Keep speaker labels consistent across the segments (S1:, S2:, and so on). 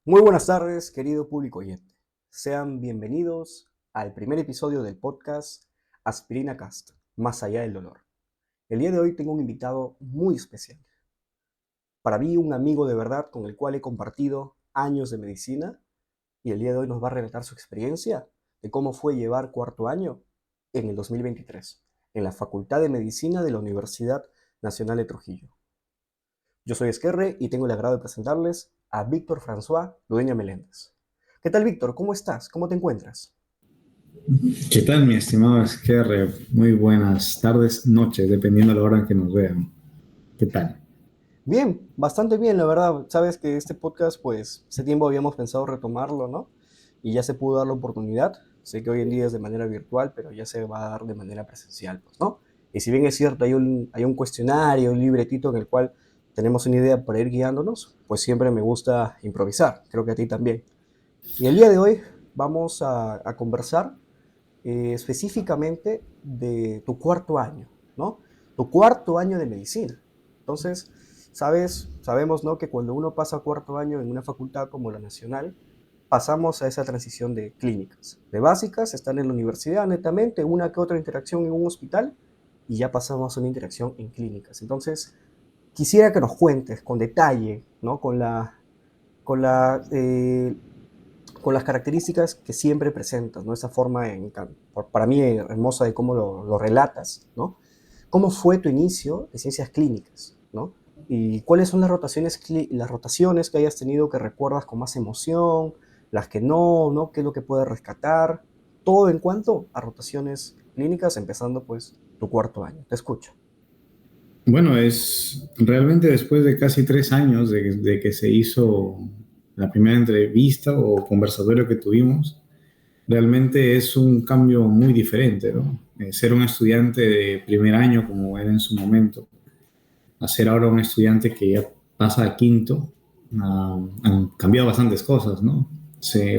S1: Muy buenas tardes, querido público oyente. Sean bienvenidos al primer episodio del podcast Aspirina Cast, Más allá del dolor. El día de hoy tengo un invitado muy especial. Para mí, un amigo de verdad con el cual he compartido años de medicina y el día de hoy nos va a relatar su experiencia de cómo fue llevar cuarto año en el 2023 en la Facultad de Medicina de la Universidad Nacional de Trujillo. Yo soy Esquerre y tengo el agrado de presentarles a Víctor François Ludeña Meléndez. ¿Qué tal, Víctor? ¿Cómo estás? ¿Cómo te encuentras?
S2: ¿Qué tal, mi estimado Esquerre? Muy buenas tardes, noches, dependiendo de la hora en que nos vean. ¿Qué tal?
S1: Bien, bastante bien, la verdad. Sabes que este podcast, pues, hace tiempo habíamos pensado retomarlo, ¿no? Y ya se pudo dar la oportunidad. Sé que hoy en día es de manera virtual, pero ya se va a dar de manera presencial, pues, ¿no? Y si bien es cierto, hay un cuestionario, un libretito en el cual tenemos una idea para ir guiándonos, pues siempre me gusta improvisar. Creo que a ti también. Y el día de hoy vamos a conversar específicamente de tu cuarto año, ¿no? Tu cuarto año de medicina. Entonces, sabemos, ¿no? Que cuando uno pasa cuarto año en una facultad como la nacional, pasamos a esa transición de clínicas. De básicas, están en la universidad netamente, una que otra interacción en un hospital, y ya pasamos a una interacción en clínicas. Entonces, quisiera que nos cuentes con detalle, ¿no? Con la con las características que siempre presentas, ¿no? Esa forma, para mí, hermosa de cómo lo relatas, ¿no? ¿Cómo fue tu inicio de ciencias clínicas, ¿no? ¿Y cuáles son las rotaciones que hayas tenido que recuerdas con más emoción, las que no, ¿no? ¿Qué es lo que puedes rescatar? Todo en cuanto a rotaciones clínicas, empezando pues tu cuarto año. Te escucho.
S2: Bueno, es realmente después de casi 3 años de que se hizo la primera entrevista o conversatorio que tuvimos, realmente es un cambio muy diferente, ¿no? Ser un estudiante de primer año, como era en su momento, a ser ahora un estudiante que ya pasa a quinto, han cambiado bastantes cosas, ¿no?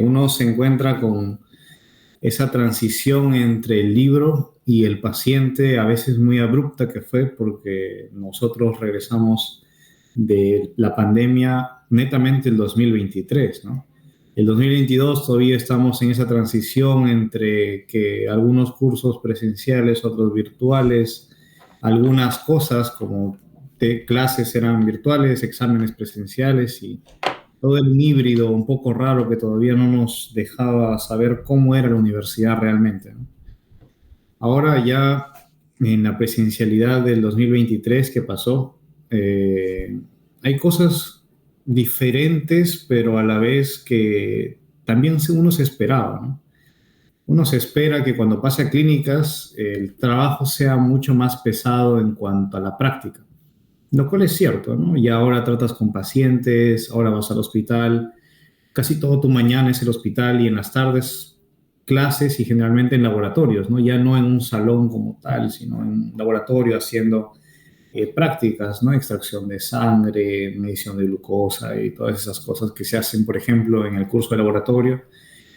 S2: Uno se encuentra con esa transición entre el libro y el paciente, a veces muy abrupta que fue porque nosotros regresamos de la pandemia netamente el 2023, ¿no? El 2022 todavía estamos en esa transición entre que algunos cursos presenciales, otros virtuales, algunas cosas como clases eran virtuales, exámenes presenciales y todo era un híbrido un poco raro que todavía no nos dejaba saber cómo era la universidad realmente, ¿no? Ahora ya en la presencialidad del 2023 que pasó, hay cosas diferentes, pero a la vez que también uno se esperaba, ¿no? Uno se espera que cuando pase a clínicas el trabajo sea mucho más pesado en cuanto a la práctica, lo cual es cierto, ¿no? Y ahora tratas con pacientes, ahora vas al hospital, casi todo tu mañana es el hospital y en las tardes clases y generalmente en laboratorios, ¿no? Ya no en un salón como tal, sino en un laboratorio haciendo prácticas, ¿no? Extracción de sangre, medición de glucosa y todas esas cosas que se hacen, por ejemplo, en el curso de laboratorio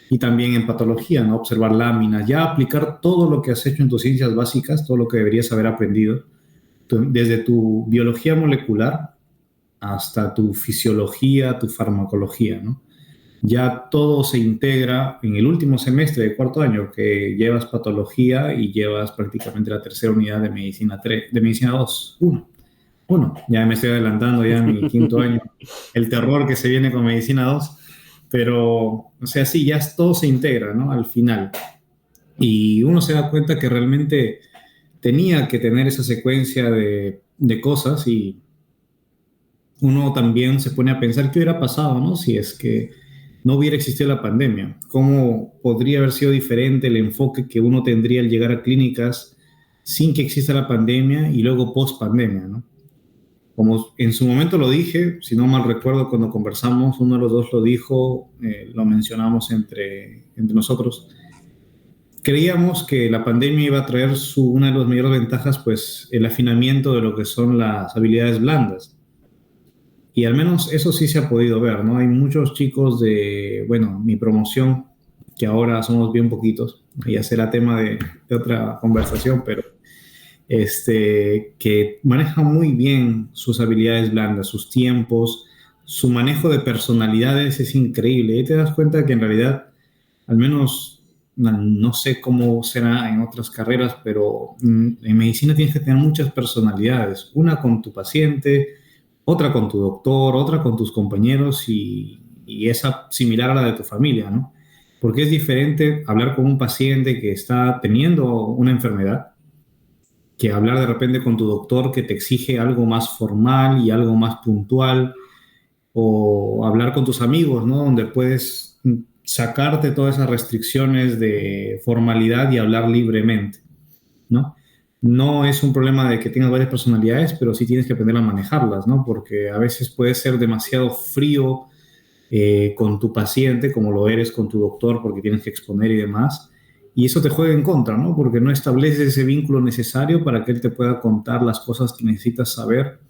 S2: y también en patología, ¿no? Observar láminas, ya aplicar todo lo que has hecho en tus ciencias básicas, todo lo que deberías haber aprendido, desde tu biología molecular hasta tu fisiología, tu farmacología, ¿no? Ya todo se integra en el último semestre de cuarto año, que llevas patología y llevas prácticamente la tercera unidad de medicina 3, de medicina 2, 1. Bueno, ya me estoy adelantando ya a mi quinto año, el terror que se viene con medicina 2, pero, o sea, sí, ya todo se integra, ¿no? Al final. Y uno se da cuenta que realmente tenía que tener esa secuencia de cosas y uno también se pone a pensar qué hubiera pasado, ¿no? Si es que no hubiera existido la pandemia, cómo podría haber sido diferente el enfoque que uno tendría al llegar a clínicas sin que exista la pandemia y luego post pandemia, ¿no? Como en su momento lo dije, si no mal recuerdo cuando conversamos, uno de los dos lo dijo, lo mencionamos entre nosotros, creíamos que la pandemia iba a traer una de las mayores ventajas, pues el afinamiento de lo que son las habilidades blandas. Y al menos eso sí se ha podido ver, ¿no? Hay muchos chicos de, bueno, mi promoción, que ahora somos bien poquitos, ya será tema de otra conversación, pero que manejan muy bien sus habilidades blandas, sus tiempos, su manejo de personalidades es increíble. Y te das cuenta que en realidad, al menos, no sé cómo será en otras carreras, pero en medicina tienes que tener muchas personalidades. Una con tu paciente, otra con tu doctor, otra con tus compañeros y esa similar a la de tu familia, ¿no? Porque es diferente hablar con un paciente que está teniendo una enfermedad que hablar de repente con tu doctor que te exige algo más formal y algo más puntual, o hablar con tus amigos, ¿no? Donde puedes sacarte todas esas restricciones de formalidad y hablar libremente, ¿no? No es un problema de que tengas varias personalidades, pero sí tienes que aprender a manejarlas, ¿no? Porque a veces puedes ser demasiado frío con tu paciente, como lo eres con tu doctor, porque tienes que exponer y demás. Y eso te juega en contra, ¿no? Porque no estableces ese vínculo necesario para que él te pueda contar las cosas que necesitas saber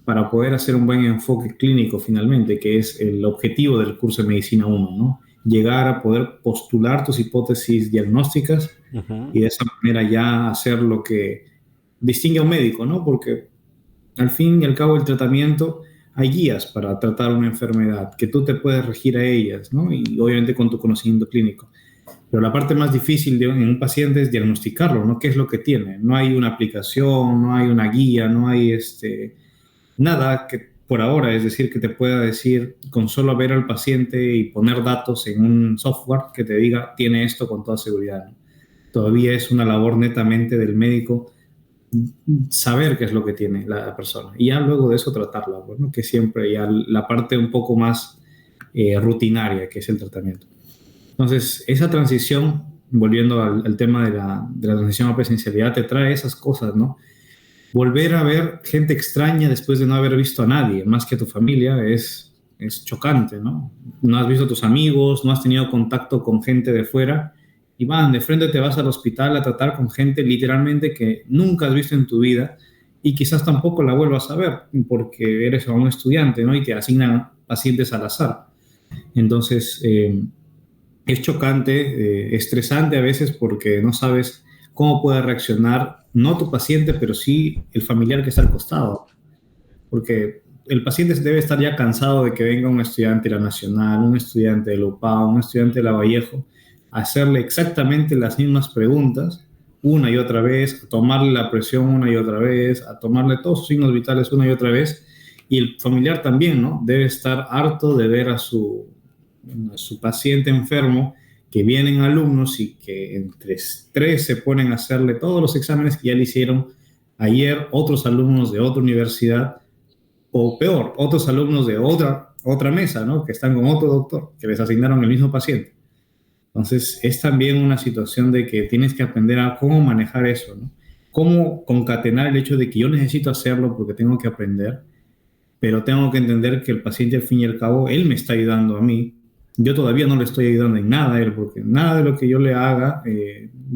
S2: para poder hacer un buen enfoque clínico finalmente, que es el objetivo del curso de Medicina 1, ¿no? Llegar a poder postular tus hipótesis diagnósticas
S1: Ujú.
S2: y de esa manera ya hacer lo que distingue a un médico, ¿no? Porque al fin y al cabo el tratamiento, hay guías para tratar una enfermedad que tú te puedes regir a ellas, ¿no? Y obviamente con tu conocimiento clínico. Pero la parte más difícil en un paciente es diagnosticarlo, ¿no? ¿Qué es lo que tiene? No hay una aplicación, no hay una guía, no hay nada que por ahora, es decir, que te pueda decir con solo ver al paciente y poner datos en un software que te diga tiene esto con toda seguridad, ¿no? Todavía es una labor netamente del médico saber qué es lo que tiene la persona y ya luego de eso tratarla, bueno, que siempre ya la parte un poco más rutinaria que es el tratamiento. Entonces, esa transición, volviendo al tema de la transición a presencialidad, te trae esas cosas, ¿no? Volver a ver gente extraña después de no haber visto a nadie, más que a tu familia, es chocante, ¿no? No has visto a tus amigos, no has tenido contacto con gente de fuera y van, de frente te vas al hospital a tratar con gente literalmente que nunca has visto en tu vida y quizás tampoco la vuelvas a ver porque eres un estudiante, ¿no? Y te asignan pacientes al azar. Entonces, es chocante, estresante a veces porque no sabes cómo puede reaccionar, no tu paciente, pero sí el familiar que está al costado. Porque el paciente debe estar ya cansado de que venga un estudiante de la Nacional, un estudiante de la UPA, un estudiante de la Vallejo, a hacerle exactamente las mismas preguntas una y otra vez, a tomarle la presión una y otra vez, a tomarle todos sus signos vitales una y otra vez. Y el familiar también, ¿no? Debe estar harto de ver a su paciente enfermo, que vienen alumnos y que entre tres se ponen a hacerle todos los exámenes que ya le hicieron ayer otros alumnos de otra universidad, o peor, otros alumnos de otra mesa, ¿no? Que están con otro doctor, que les asignaron el mismo paciente. Entonces, es también una situación de que tienes que aprender a cómo manejar eso, ¿no? Cómo concatenar el hecho de que yo necesito hacerlo porque tengo que aprender, pero tengo que entender que el paciente, al fin y al cabo, él me está ayudando a mí. Yo todavía no le estoy ayudando en nada a él, porque nada de lo que yo le haga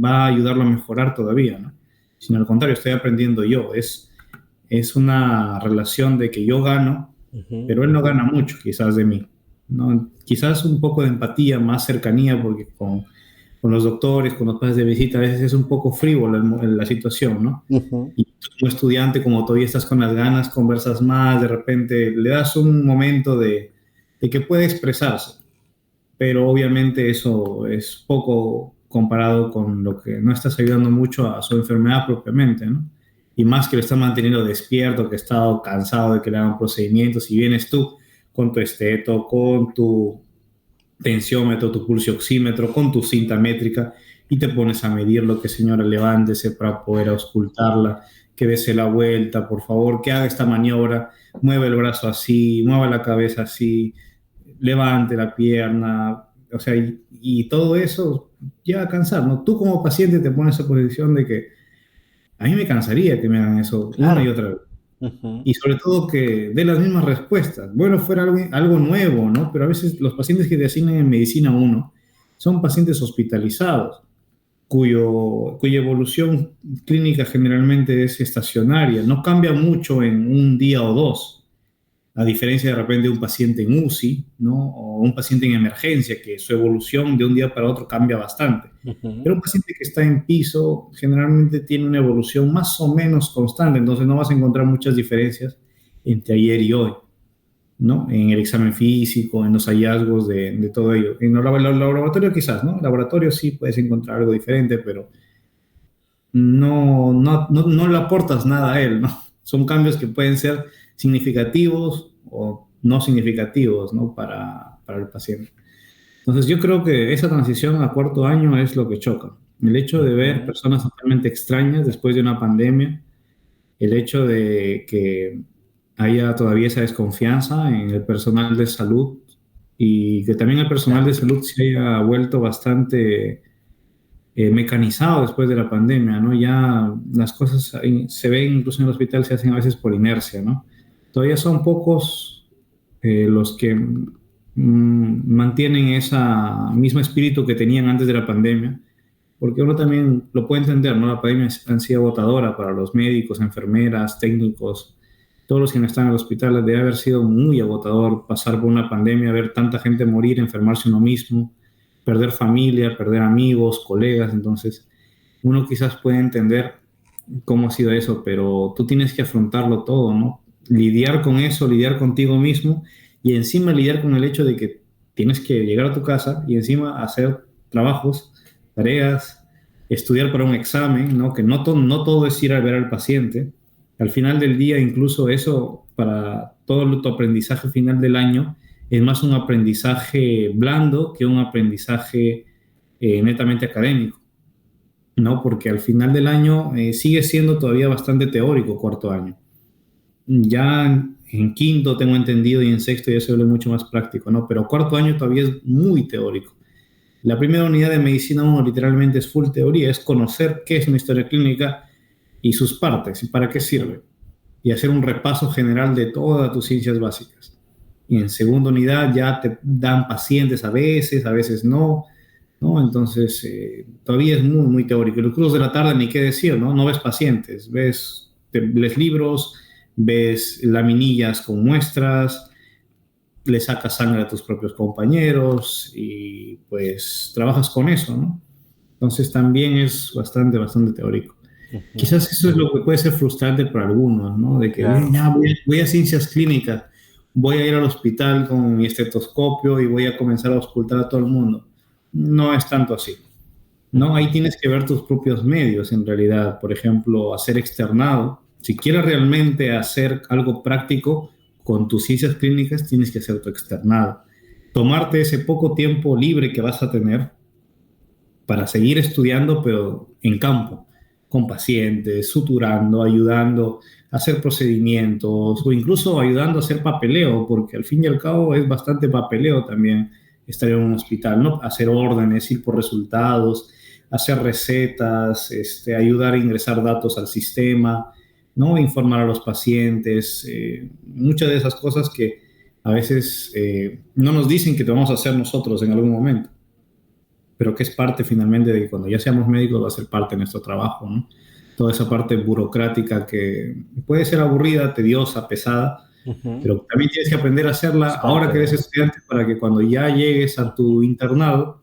S2: va a ayudarlo a mejorar todavía, ¿no? Sino al contrario, estoy aprendiendo yo. Es una relación de que yo gano,
S1: Ujú.
S2: pero él no gana mucho, quizás, de mí, ¿no? Quizás un poco de empatía, más cercanía, porque con los doctores, con los padres de visita, a veces es un poco frívola la situación, ¿no?
S1: Ujú.
S2: Y tú como estudiante, como todavía estás con las ganas, conversas más, de repente le das un momento de que puede expresarse, pero obviamente eso es poco comparado con lo que no estás ayudando mucho a su enfermedad propiamente, ¿no? Y más que lo estás manteniendo despierto, que ha estado cansado de que le hagan procedimientos, y vienes tú con tu esteto, con tu tensiómetro, tu pulso oxímetro, con tu cinta métrica y te pones a medir lo que señora levántese para poder auscultarla, que dese la vuelta, por favor, que haga esta maniobra, mueve el brazo así, mueva la cabeza así, levante la pierna, o sea, y todo eso llega a cansar, ¿no? Tú como paciente te pones en esa posición de que a mí me cansaría que me hagan eso una y
S1: Claro.
S2: otra vez.
S1: Ujú.
S2: Y sobre todo que dé las mismas respuestas. Bueno, fuera algo nuevo, ¿no? Pero a veces los pacientes que te asignan en medicina 1 son pacientes hospitalizados, cuya evolución clínica generalmente es estacionaria, no cambia mucho en un día o dos, a diferencia de repente de un paciente en UCI, ¿no? O un paciente en emergencia, que su evolución de un día para otro cambia bastante.
S1: Ujú.
S2: Pero un paciente que está en piso generalmente tiene una evolución más o menos constante, entonces no vas a encontrar muchas diferencias entre ayer y hoy. ¿no? En el examen físico, en los hallazgos de todo ello. En el laboratorio quizás, ¿no? En el laboratorio sí puedes encontrar algo diferente, pero no le aportas nada a él, ¿no? Son cambios que pueden ser significativos o no significativos, ¿no? Para el paciente. Entonces yo creo que esa transición a cuarto año es lo que choca. El hecho de ver
S1: Ujú.
S2: personas totalmente extrañas después de una pandemia, el hecho de que haya todavía esa desconfianza en el personal de salud y que también el personal de
S1: Claro.
S2: salud se haya vuelto bastante mecanizado después de la pandemia, ¿no? Ya las cosas se ven incluso en el hospital se hacen a veces por inercia, ¿no? Todavía son pocos los que mantienen ese mismo espíritu que tenían antes de la pandemia, porque uno también lo puede entender, ¿no? La pandemia han sido agotadora para los médicos, enfermeras, técnicos, todos los que no están en el hospital. Debe haber sido muy agotador pasar por una pandemia, ver tanta gente morir, enfermarse uno mismo, perder familia, perder amigos, colegas. Entonces, uno quizás puede entender cómo ha sido eso, pero tú tienes que afrontarlo todo, ¿no? Lidiar con eso, lidiar contigo mismo y encima lidiar con el hecho de que tienes que llegar a tu casa y encima hacer trabajos, tareas, estudiar para un examen, ¿no? Que no todo es ir a ver al paciente. Al final del día, incluso eso, para todo tu aprendizaje final del año, es más un aprendizaje blando que un aprendizaje netamente académico, ¿no? Porque al final del año sigue siendo todavía bastante teórico cuarto año. Ya en quinto tengo entendido y en sexto ya se vuelve mucho más práctico, ¿no? Pero cuarto año todavía es muy teórico. La primera unidad de medicina 1 literalmente es full teoría, es conocer qué es una historia clínica y sus partes y para qué sirve. Y hacer un repaso general de todas tus ciencias básicas. Y en segunda unidad ya te dan pacientes a veces no, ¿no? Entonces, todavía es muy, muy teórico. Y los cursos de la tarde, ni qué decir, ¿no? No ves pacientes, lees libros, ves laminillas con muestras, le sacas sangre a tus propios compañeros y pues trabajas con eso, ¿no? Entonces también es bastante, bastante teórico.
S1: Ujú.
S2: Quizás eso es lo que puede ser frustrante para algunos, ¿no? De que
S1: Claro.
S2: ya voy a ciencias clínicas, voy a ir al hospital con mi estetoscopio y voy a comenzar a auscultar a todo el mundo. No es tanto así, ¿no? Ahí
S1: Ujú.
S2: tienes que ver tus propios medios en realidad. Por ejemplo, hacer externado. Si quieres realmente hacer algo práctico con tus ciencias clínicas, tienes que hacer tu externado. Tomarte ese poco tiempo libre que vas a tener para seguir estudiando, pero en campo, con pacientes, suturando, ayudando a hacer procedimientos o incluso ayudando a hacer papeleo, porque al fin y al cabo es bastante papeleo también estar en un hospital, ¿no? Hacer órdenes, ir por resultados, hacer recetas, ayudar a ingresar datos al sistema, ¿no? Informar a los pacientes, muchas de esas cosas que a veces no nos dicen que te vamos a hacer nosotros en algún momento, pero que es parte finalmente de que cuando ya seamos médicos va a ser parte de nuestro trabajo, ¿no? Toda esa parte burocrática que puede ser aburrida, tediosa, pesada,
S1: Ujú.
S2: pero también tienes que aprender a hacerla
S1: Es
S2: ahora
S1: parte
S2: que eres
S1: de...
S2: estudiante para que cuando ya llegues a tu internado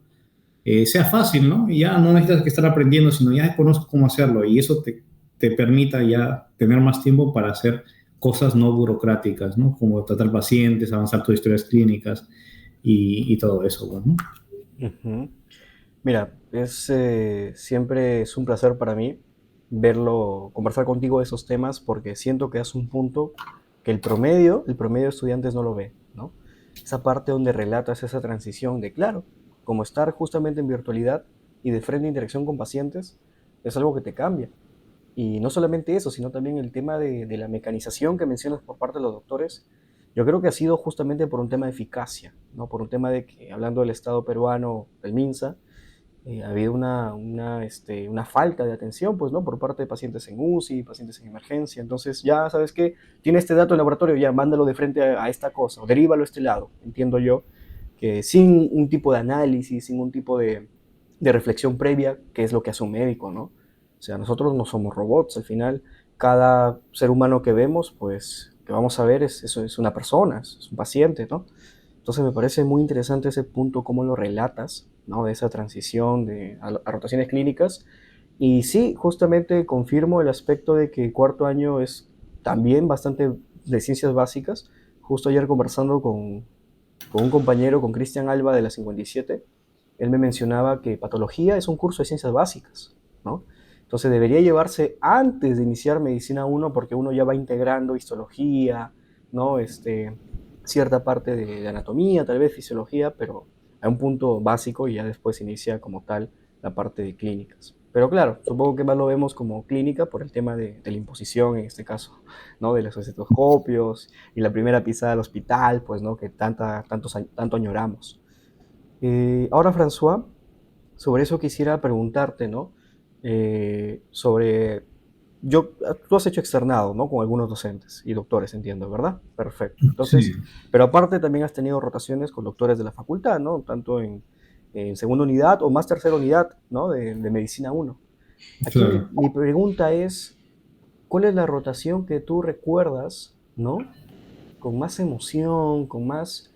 S2: sea fácil, ¿no? Y ya no necesitas que estar aprendiendo, sino ya conozco cómo hacerlo y eso te permita ya tener más tiempo para hacer cosas no burocráticas, ¿no? Como tratar pacientes, avanzar tus historias clínicas y todo eso, pues, ¿no?
S1: Ujú. Mira, siempre es un placer para mí verlo, conversar contigo de esos temas, porque siento que es un punto que el promedio de estudiantes no lo ve, ¿no? Esa parte donde relatas esa transición de, claro, como estar justamente en virtualidad y de frente a interacción con pacientes, es algo que te cambia. Y no solamente eso, sino también el tema de la mecanización que mencionas por parte de los doctores. Yo creo que ha sido justamente por un tema de eficacia, ¿no? Por un tema de que, hablando del Estado peruano, del MINSA, ha habido una falta de atención, pues, ¿no? Por parte de pacientes en UCI, pacientes en emergencia. Entonces, ya sabes que tiene este dato en laboratorio, ya mándalo de frente a esta cosa, o derívalo a este lado. Entiendo yo que sin un tipo de análisis, sin un tipo de reflexión previa, que es lo que hace un médico, ¿no? O sea, nosotros no somos robots, al final, cada ser humano que vemos, pues, que vamos a ver eso es una persona, es un paciente, ¿no? Entonces me parece muy interesante ese punto, cómo lo relatas, ¿no? De esa transición a rotaciones clínicas. Y sí, justamente confirmo el aspecto de que cuarto año es también bastante de ciencias básicas, justo ayer conversando con un compañero, con Cristian Alba de la 57, él me mencionaba que patología es un curso de ciencias básicas, ¿no? Entonces debería llevarse antes de iniciar medicina uno porque uno ya va integrando histología, ¿no? Cierta parte de anatomía, tal vez fisiología, pero a un punto básico y ya después inicia como tal la parte de clínicas. Pero claro, supongo que más lo vemos como clínica por el tema de la imposición en este caso, ¿no? De los estetoscopios y la primera pisada al hospital, pues, ¿no? Que tanto añoramos. Ahora, François, sobre eso quisiera preguntarte, ¿no? Sobre, tú has hecho externado, ¿no? Con algunos docentes y doctores, entiendo, ¿verdad? Perfecto. Entonces,
S2: Sí,
S1: pero aparte también has tenido rotaciones con doctores de la facultad, ¿no? Tanto en segunda unidad o más tercera unidad, ¿no? De medicina uno. Aquí mi,
S2: claro.
S1: mi pregunta es, ¿cuál es la rotación que tú recuerdas, ¿no? Con más emoción, con más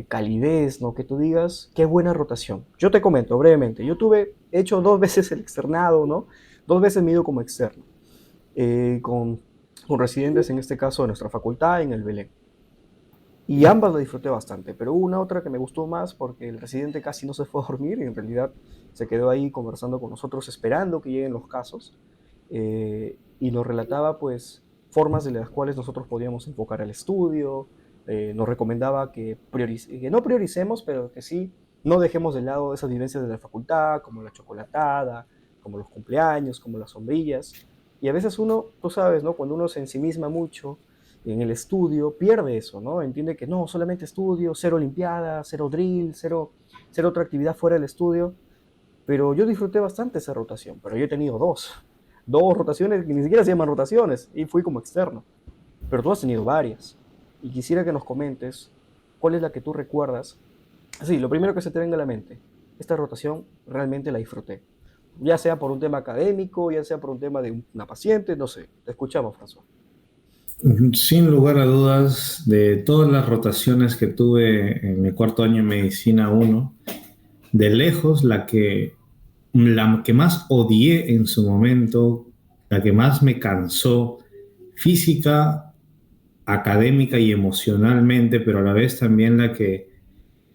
S1: calidez, ¿no? Que tú digas, qué buena rotación. Yo te comento brevemente, he hecho 2 veces el externado, ¿no? 2 veces me he ido como externo, con residentes, en este caso, de nuestra facultad, en el Belén. Y ambas la disfruté bastante, pero hubo una otra que me gustó más porque el residente casi no se fue a dormir y en realidad se quedó ahí conversando con nosotros esperando que lleguen los casos, y nos relataba pues formas de las cuales nosotros podíamos enfocar el estudio, nos recomendaba que no prioricemos, pero que sí no dejemos de lado esas vivencias de la facultad, como la chocolatada, como los cumpleaños, como las sombrillas. Y a veces uno, tú sabes, ¿no? Cuando uno se ensimisma mucho en el estudio, pierde eso, ¿no? Entiende que no, solamente estudio, cero olimpiada, cero drill, cero otra actividad fuera del estudio. Pero yo disfruté bastante esa rotación, pero yo he tenido dos rotaciones que ni siquiera se llaman rotaciones, y fui como externo. Pero tú has tenido varias. Y quisiera que nos comentes cuál es la que tú recuerdas. Sí, lo primero que se te venga a la mente. Esta rotación realmente la disfruté. Ya sea por un tema académico, ya sea por un tema de una paciente, no sé. Te escuchamos, François.
S2: Sin lugar a dudas, de todas las rotaciones que tuve en mi cuarto año de medicina uno, de lejos la que más odié en su momento, la que más me cansó, física, académica y emocionalmente, pero a la vez también la que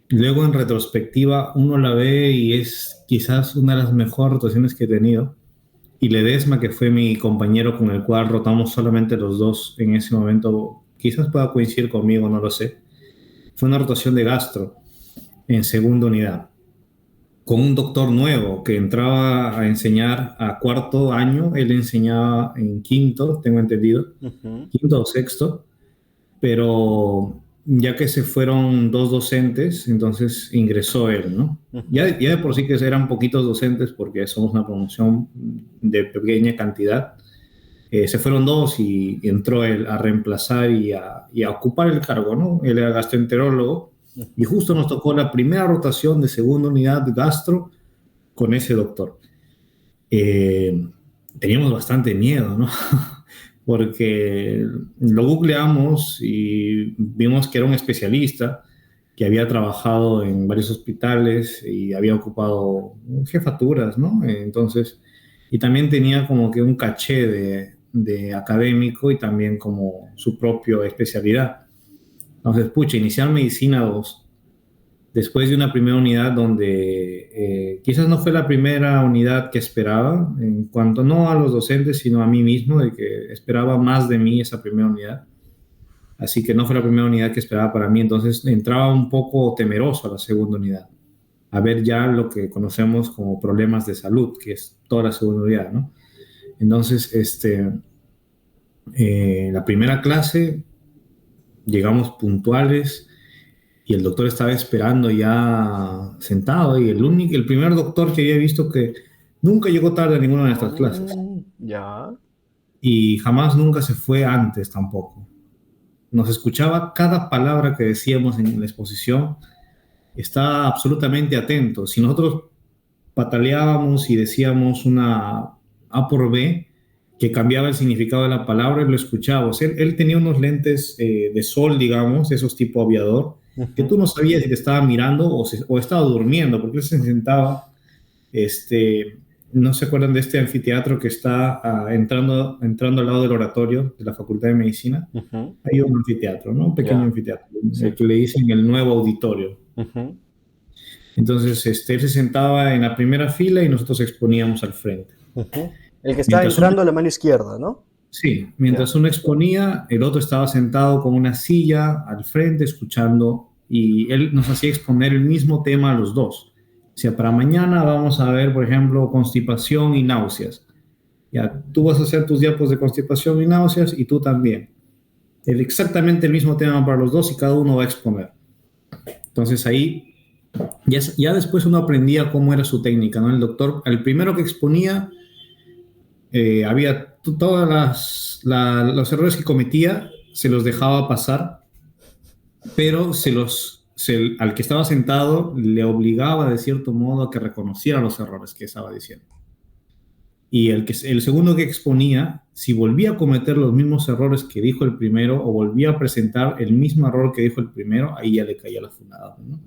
S2: luego en retrospectiva uno la ve y es quizás una de las mejores rotaciones que he tenido. Y Ledesma, que fue mi compañero con el cual rotamos solamente los dos en ese momento, quizás pueda coincidir conmigo, no lo sé. Fue una rotación de gastro en segunda unidad, con un doctor nuevo que entraba a enseñar a cuarto año, él enseñaba en quinto, tengo entendido,
S1: Ujú,
S2: quinto o sexto, pero ya que se fueron dos docentes, entonces ingresó él, ¿no?
S1: ujú.
S2: Ya de por sí que eran poquitos docentes porque somos una promoción de pequeña cantidad. Se fueron dos y entró él a reemplazar y a ocupar el cargo, ¿no? Él era gastroenterólogo y
S1: Ujú.
S2: justo nos tocó la primera rotación de segunda unidad gastro con ese doctor. Eh, Teníamos bastante miedo, ¿no? Porque lo googleamos y vimos que era un especialista que había trabajado en varios hospitales y había ocupado jefaturas, ¿no? Entonces, y también tenía como que un caché de académico y también como su propia especialidad. Entonces, pucha, iniciar medicina 2 después de una primera unidad donde quizás no fue la primera unidad que esperaba, en cuanto no a los docentes, sino a mí mismo, de que esperaba más de mí esa primera unidad. Así que no fue la primera unidad que esperaba para mí, entonces entraba un poco temeroso a la segunda unidad, a ver ya lo que conocemos como problemas de salud, que es toda la segunda unidad, ¿no? Entonces, la primera clase llegamos puntuales y el doctor estaba esperando ya sentado y el primer doctor que había visto que nunca llegó tarde a ninguna de nuestras clases
S1: Ya.
S2: y jamás nunca se fue antes tampoco. Nos escuchaba cada palabra que decíamos en la exposición, estaba absolutamente atento. Si nosotros pataleábamos y decíamos una A por B, que cambiaba el significado de la palabra, él lo escuchaba. O sea, él tenía unos lentes de sol, digamos, esos tipo aviador, que tú
S1: Ujú.
S2: no sabías si te estaba mirando o estaba durmiendo, porque él se sentaba, este, ¿No se acuerdan de este anfiteatro que está entrando al lado del oratorio de la Facultad de Medicina?
S1: Ujú.
S2: Hay un anfiteatro, ¿no? Un pequeño
S1: Ya,
S2: anfiteatro, el
S1: sí.
S2: que le dicen el nuevo auditorio.
S1: Ujú,
S2: Entonces, él se sentaba en la primera fila y nosotros exponíamos al frente.
S1: ujú. El que está
S2: Mientras uno,
S1: entrando a la mano izquierda, ¿no?
S2: sí,
S1: Ya.
S2: mientras uno exponía, el otro estaba sentado con una silla al frente escuchando y él nos hacía exponer el mismo tema a los dos. O sea, para mañana vamos a ver, por ejemplo, constipación y náuseas. Ya, tú vas a hacer tus diapos de constipación y náuseas y tú también. Exactamente el mismo tema para los dos y cada uno va a exponer. Entonces ahí ya después uno aprendía cómo era su técnica, ¿no? El doctor, el primero que exponía, había todas los errores que cometía, se los dejaba pasar, pero al que estaba sentado le obligaba de cierto modo a que reconociera los errores que estaba diciendo. Y el segundo que exponía, si volvía a cometer los mismos errores que dijo el primero o volvía a presentar el mismo error que dijo el primero, ahí ya le caía la fundada, ¿no?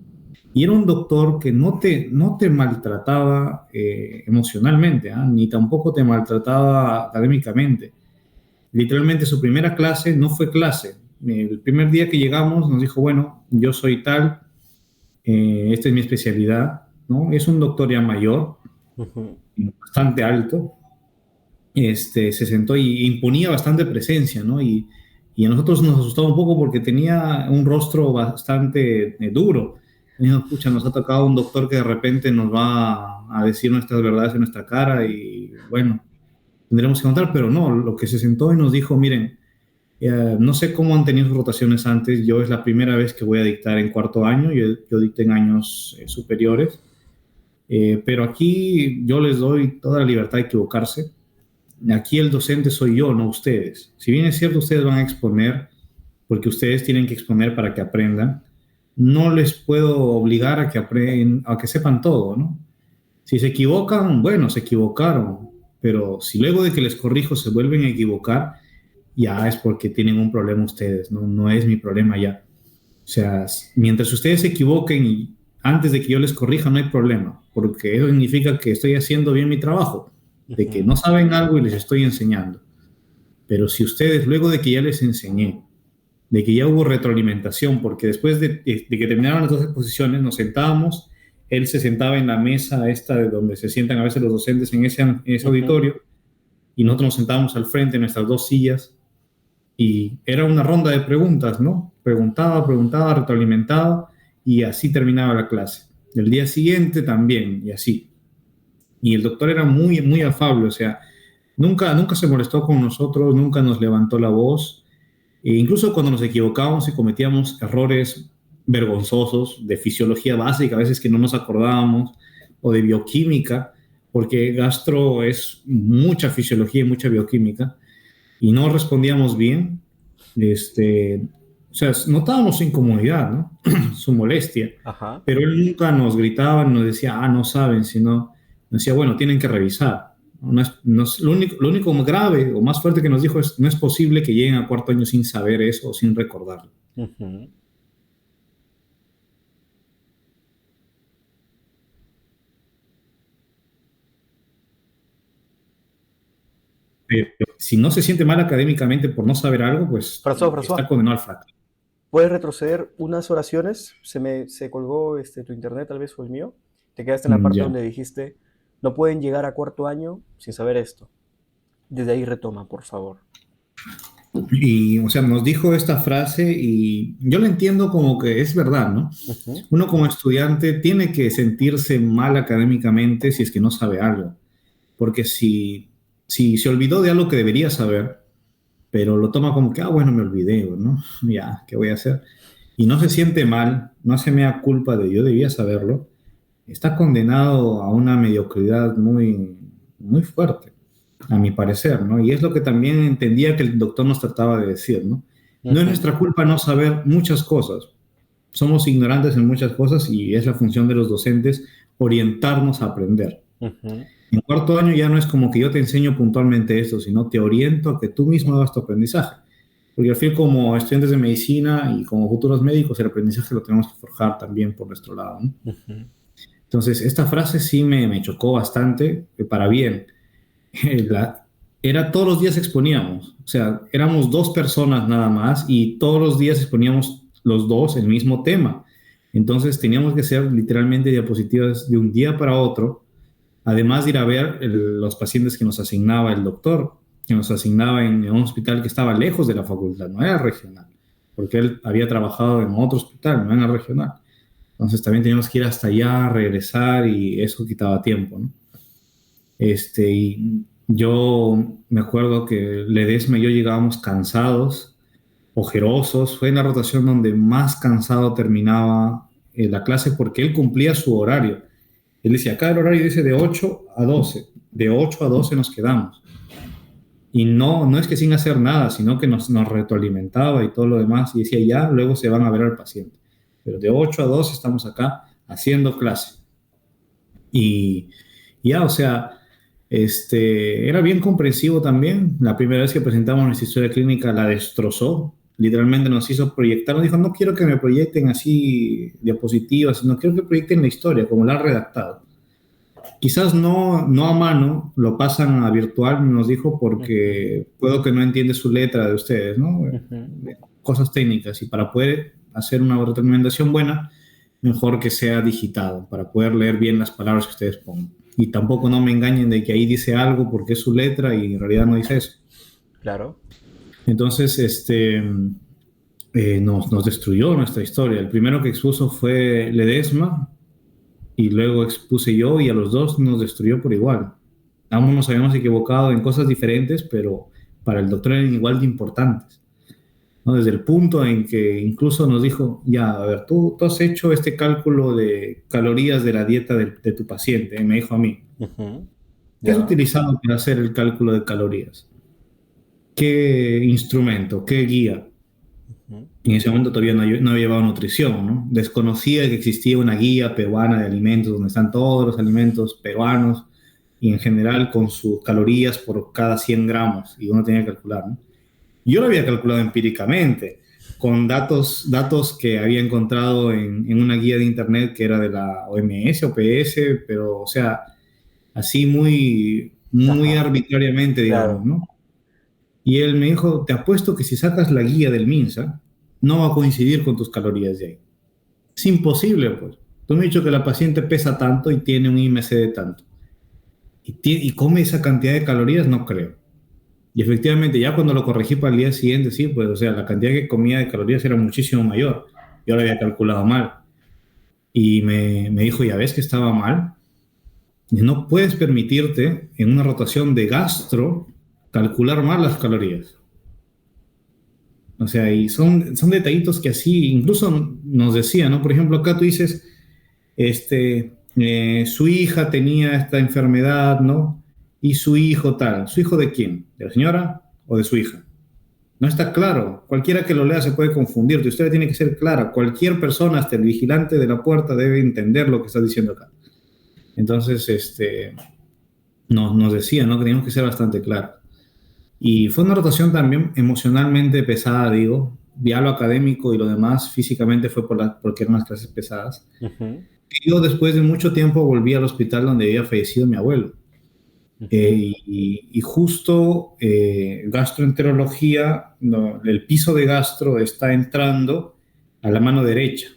S2: Y era un doctor que no te maltrataba emocionalmente, ¿ah? Ni tampoco te maltrataba académicamente. Literalmente su primera clase no fue clase. El primer día que llegamos nos dijo, bueno, yo soy tal, esta es mi especialidad, ¿no? Es un doctor ya mayor,
S1: Ujú,
S2: bastante alto, se sentó y imponía bastante presencia, ¿no? Y a nosotros nos asustaba un poco porque tenía un rostro bastante duro. Y nos, pucha, nos ha tocado un doctor que de repente nos va a decir nuestras verdades en nuestra cara y bueno, tendremos que contar, pero no, lo que se sentó y nos dijo, miren, no sé cómo han tenido sus rotaciones antes, yo es la primera vez que voy a dictar en cuarto año, yo dicté en años superiores, pero aquí yo les doy toda la libertad de equivocarse. Aquí el docente soy yo, no ustedes. Si bien es cierto, ustedes van a exponer, porque ustedes tienen que exponer para que aprendan, no les puedo obligar a que a que sepan todo, ¿no? Si se equivocan, bueno, se equivocaron, pero si luego de que les corrijo se vuelven a equivocar, ya es porque tienen un problema ustedes, ¿no? No es mi problema ya. O sea, mientras ustedes se equivoquen y antes de que yo les corrija, no hay problema, porque eso significa que estoy haciendo bien mi trabajo, de que
S1: ujú,
S2: no saben algo y les estoy enseñando. Pero si ustedes, luego de que ya les enseñé, de que ya hubo retroalimentación, porque después de que terminaron las dos exposiciones, nos sentábamos, él se sentaba en la mesa esta de donde se sientan a veces los docentes en ese
S1: ujú.
S2: auditorio, y nosotros nos sentábamos al frente en nuestras dos sillas, y era una ronda de preguntas, ¿no? Preguntaba, retroalimentaba, y así terminaba la clase. El día siguiente también, y así. Y el doctor era muy, muy afable, o sea, nunca se molestó con nosotros, nunca nos levantó la voz. E incluso cuando nos equivocábamos y cometíamos errores vergonzosos de fisiología básica, a veces que no nos acordábamos, o de bioquímica, porque gastro es mucha fisiología y mucha bioquímica, y no respondíamos bien, o sea, notábamos su incomodidad, ¿no? Su molestia,
S1: Ajá.
S2: pero él nunca nos gritaba, nos decía, no saben, sino nos decía, bueno, tienen que revisar. Lo único grave o más fuerte que nos dijo es, no es posible que lleguen a cuarto año sin saber eso o sin recordarlo.
S1: Ujú.
S2: Pero si no se siente mal académicamente por no saber algo, pues
S1: François, François,
S2: está condenado al fracaso.
S1: ¿puedes retroceder unas oraciones? Se colgó tu internet, tal vez fue el mío. Te quedaste en la parte
S2: Ya.
S1: donde dijiste, no pueden llegar a cuarto año sin saber esto. Desde ahí retoma, por favor.
S2: Y, o sea, nos dijo esta frase y yo la entiendo como que es verdad, ¿no?
S1: Ujú,
S2: Uno como estudiante tiene que sentirse mal académicamente si es que no sabe algo, porque si se olvidó de algo que debería saber, pero lo toma como que, bueno, me olvidé, ¿no? Ya, ¿qué voy a hacer? Y no se siente mal, no se me da culpa de yo debía saberlo, está condenado a una mediocridad muy, muy fuerte, a mi parecer, ¿no? Y es lo que también entendía que el doctor nos trataba de decir, ¿no? No es
S1: ujú,
S2: nuestra culpa no saber muchas cosas, somos ignorantes en muchas cosas y es la función de los docentes orientarnos a aprender.
S1: ujú,
S2: En cuarto año ya no es como que yo te enseño puntualmente esto, sino te oriento a que tú mismo hagas tu aprendizaje. Porque al fin, como estudiantes de medicina y como futuros médicos, el aprendizaje lo tenemos que forjar también por nuestro lado, ¿no?
S1: ujú.
S2: Entonces, esta frase sí me chocó bastante, para bien. La- Era todos los días exponíamos, o sea, éramos dos personas nada más y todos los días exponíamos los dos el mismo tema. Entonces teníamos que hacer literalmente diapositivas de un día para otro, además de ir a ver los pacientes que nos asignaba el doctor, que nos asignaba en un hospital que estaba lejos de la facultad, no era regional, porque él había trabajado en otro hospital, no en la regional. Entonces también teníamos que ir hasta allá, regresar y eso quitaba tiempo, ¿no? Y yo me acuerdo que Ledesma y yo llegábamos cansados, ojerosos. Fue en la rotación donde más cansado terminaba la clase porque él cumplía su horario. Él decía, acá el horario dice de 8 a 12. De 8 a 12 nos quedamos. Y no es que sin hacer nada, sino que nos retroalimentaba y todo lo demás. Y decía, ya, luego se van a ver al paciente. Pero de 8 a 12 estamos acá haciendo clase. Y ya, o sea, era bien comprensivo también. La primera vez que presentamos nuestra historia clínica la destrozó. Literalmente nos hizo proyectar. Nos dijo, no quiero que me proyecten así diapositivas, sino quiero que proyecten la historia como la han redactado. Quizás no a mano, lo pasan a virtual, nos dijo,
S1: Ujú,
S2: porque puedo que no entiende su letra de ustedes, ¿no?
S1: ujú.
S2: Cosas técnicas. Y para poder hacer una recomendación buena, mejor que sea digitado, para poder leer bien las palabras que ustedes pongan. Y tampoco no me engañen de que ahí dice algo porque es su letra y en realidad no dice eso.
S1: Claro.
S2: Entonces, nos destruyó nuestra historia. El primero que expuso fue Ledesma y luego expuse yo y a los dos nos destruyó por igual. Ambos nos habíamos equivocado en cosas diferentes, pero para el doctor eran igual de importantes, ¿no? Desde el punto en que incluso nos dijo, ya, a ver, tú has hecho este cálculo de calorías de la dieta de tu paciente, y me dijo a mí,
S1: Ujú.
S2: ¿qué has
S1: Ya.
S2: utilizado para hacer el cálculo de calorías? ¿Qué instrumento? ¿Qué guía?
S1: Ujú.
S2: Y en ese momento todavía no había llevado nutrición, ¿no? Desconocía que existía una guía peruana de alimentos donde están todos los alimentos peruanos y en general con sus calorías por cada 100 gramos y uno tenía que calcular, ¿no? Yo lo había calculado empíricamente con datos que había encontrado en una guía de internet que era de la OMS o PS, pero o sea, así muy
S1: Ajá.
S2: arbitrariamente, digamos,
S1: Claro.
S2: ¿no? Y él me dijo, te apuesto que si sacas la guía del MINSA, no va a coincidir con tus calorías de ahí. Es imposible, pues. Tú me has dicho que la paciente pesa tanto y tiene un IMC de tanto. Y come esa cantidad de calorías, no creo. Y efectivamente, ya cuando lo corregí para el día siguiente, sí, pues, o sea, la cantidad que comía de calorías era muchísimo mayor. Yo lo había calculado mal. Y me dijo, ya ves que estaba mal. Y no puedes permitirte en una rotación de gastro calcular mal las calorías. O sea, y son detallitos que así, incluso nos decía, ¿no? Por ejemplo, acá tú dices, su hija tenía esta enfermedad, ¿no? Y su hijo tal. ¿Su hijo de quién? ¿De la señora o de su hija? No está claro. Cualquiera que lo lea se puede confundir. Tu historia tiene que ser clara. Cualquier persona, hasta el vigilante de la puerta, debe entender lo que estás diciendo acá. Entonces, nos decía, ¿no? Que teníamos que ser bastante claros. Y fue una rotación también emocionalmente pesada, digo. Ya lo académico y lo demás físicamente fue porque eran unas clases pesadas.
S1: Ujú,
S2: Yo después de mucho tiempo volví al hospital donde había fallecido mi abuelo.
S1: ujú.
S2: Y justo gastroenterología, no, el piso de gastro está entrando a la mano derecha.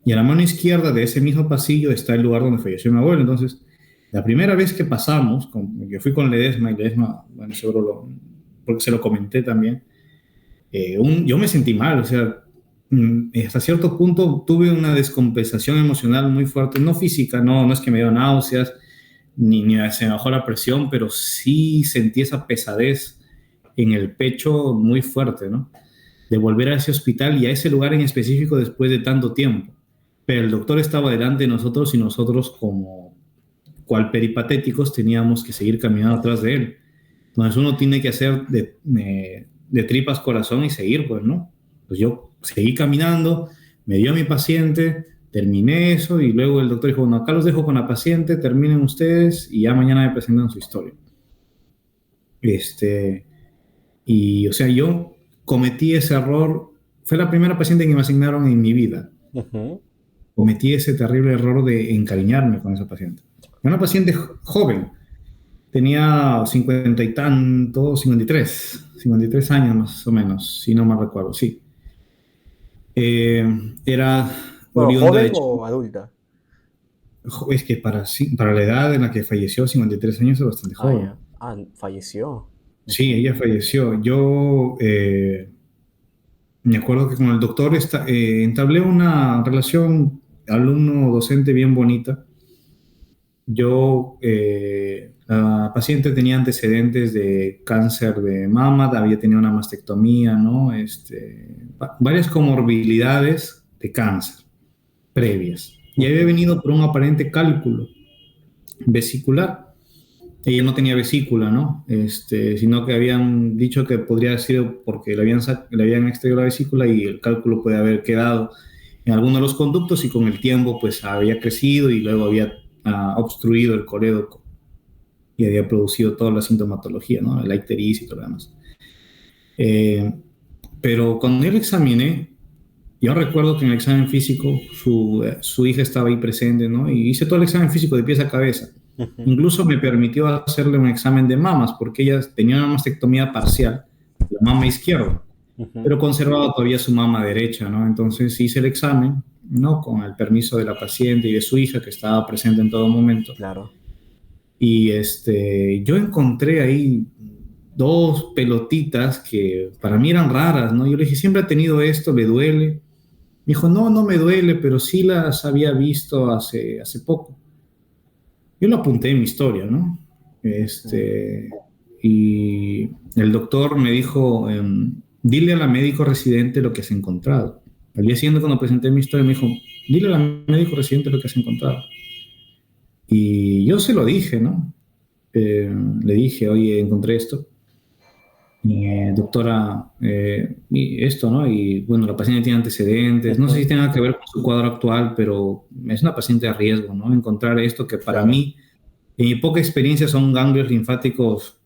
S2: Y a la mano izquierda de ese mismo pasillo está el lugar donde falleció mi abuelo. Entonces, la primera vez que pasamos, yo fui con Ledesma y Ledesma, bueno, seguro porque se lo comenté también, yo me sentí mal, o sea, hasta cierto punto tuve una descompensación emocional muy fuerte, no física, no es que me dio náuseas, ni se me bajó la presión, pero sí sentí esa pesadez en el pecho muy fuerte, ¿no? De volver a ese hospital y a ese lugar en específico después de tanto tiempo. Pero el doctor estaba delante de nosotros y nosotros como cual peripatéticos teníamos que seguir caminando atrás de él. Entonces uno tiene que hacer de tripas corazón y seguir, pues, ¿no? Pues yo seguí caminando, me dio a mi paciente, terminé eso y luego el doctor dijo, bueno, acá los dejo con la paciente, terminen ustedes y ya mañana me presentan su historia. Este, y, o sea, yo cometí ese error, fue la primera paciente que me asignaron en mi vida,
S1: Ujú.
S2: cometí ese terrible error de encariñarme con esa paciente. Era una paciente joven, tenía 50 y tantos, 53 años más o menos, si no me recuerdo, sí. Era
S1: Bueno,
S2: oriunda
S1: ¿joven
S2: de Chile.
S1: o adulta?
S2: Es que para la edad en la que falleció, 53 años, es bastante
S1: Ah,
S2: joven.
S1: ya. Ah, falleció.
S2: Sí,
S1: Ujú.
S2: ella falleció. Yo me acuerdo que con el doctor entablé una relación alumno-docente bien bonita. La paciente tenía antecedentes de cáncer de mama, había tenido una mastectomía, ¿no? Varias comorbilidades de cáncer previas. Y había
S1: Ujú.
S2: venido por un aparente cálculo vesicular. Ella no tenía vesícula, ¿no? Sino que habían dicho que podría haber sido porque le habían extraído la vesícula y el cálculo puede haber quedado en alguno de los conductos y con el tiempo pues había crecido y luego había obstruido el colédoco y había producido toda la sintomatología, ¿no? La ictericia y todo lo demás. Eh, pero cuando yo lo examiné, yo recuerdo que en el examen físico su hija estaba ahí presente, ¿no? Y hice todo el examen físico de pies a cabeza.
S1: Ujú.
S2: Incluso me permitió hacerle un examen de mamas, porque ella tenía una mastectomía parcial, la mama izquierda,
S1: Ujú.
S2: pero conservaba todavía su mama derecha, ¿no? Entonces hice el examen, ¿no? Con el permiso de la paciente y de su hija, que estaba presente en todo momento.
S1: Claro.
S2: Y yo encontré ahí dos pelotitas que para mí eran raras, ¿no? Yo le dije, ¿siempre ha tenido esto? ¿Le duele? Me dijo, no, no me duele, pero sí las había visto hace poco. Yo lo apunté en mi historia, ¿no?
S1: Ujú.
S2: Y el doctor me dijo, dile a la médico residente lo que has encontrado. Al día siguiente, cuando presenté mi historia, me dijo, dile a la médico residente lo que has encontrado. Y yo se lo dije, ¿no? Le dije, oye, encontré esto. Y, doctora, y esto, ¿no? Y bueno, la paciente tiene antecedentes, no sé si
S1: Ujú.
S2: tenga que ver con su cuadro actual, pero es una paciente a riesgo, ¿no? Encontrar esto que para
S1: Claro.
S2: mí, en mi poca experiencia, son ganglios linfáticos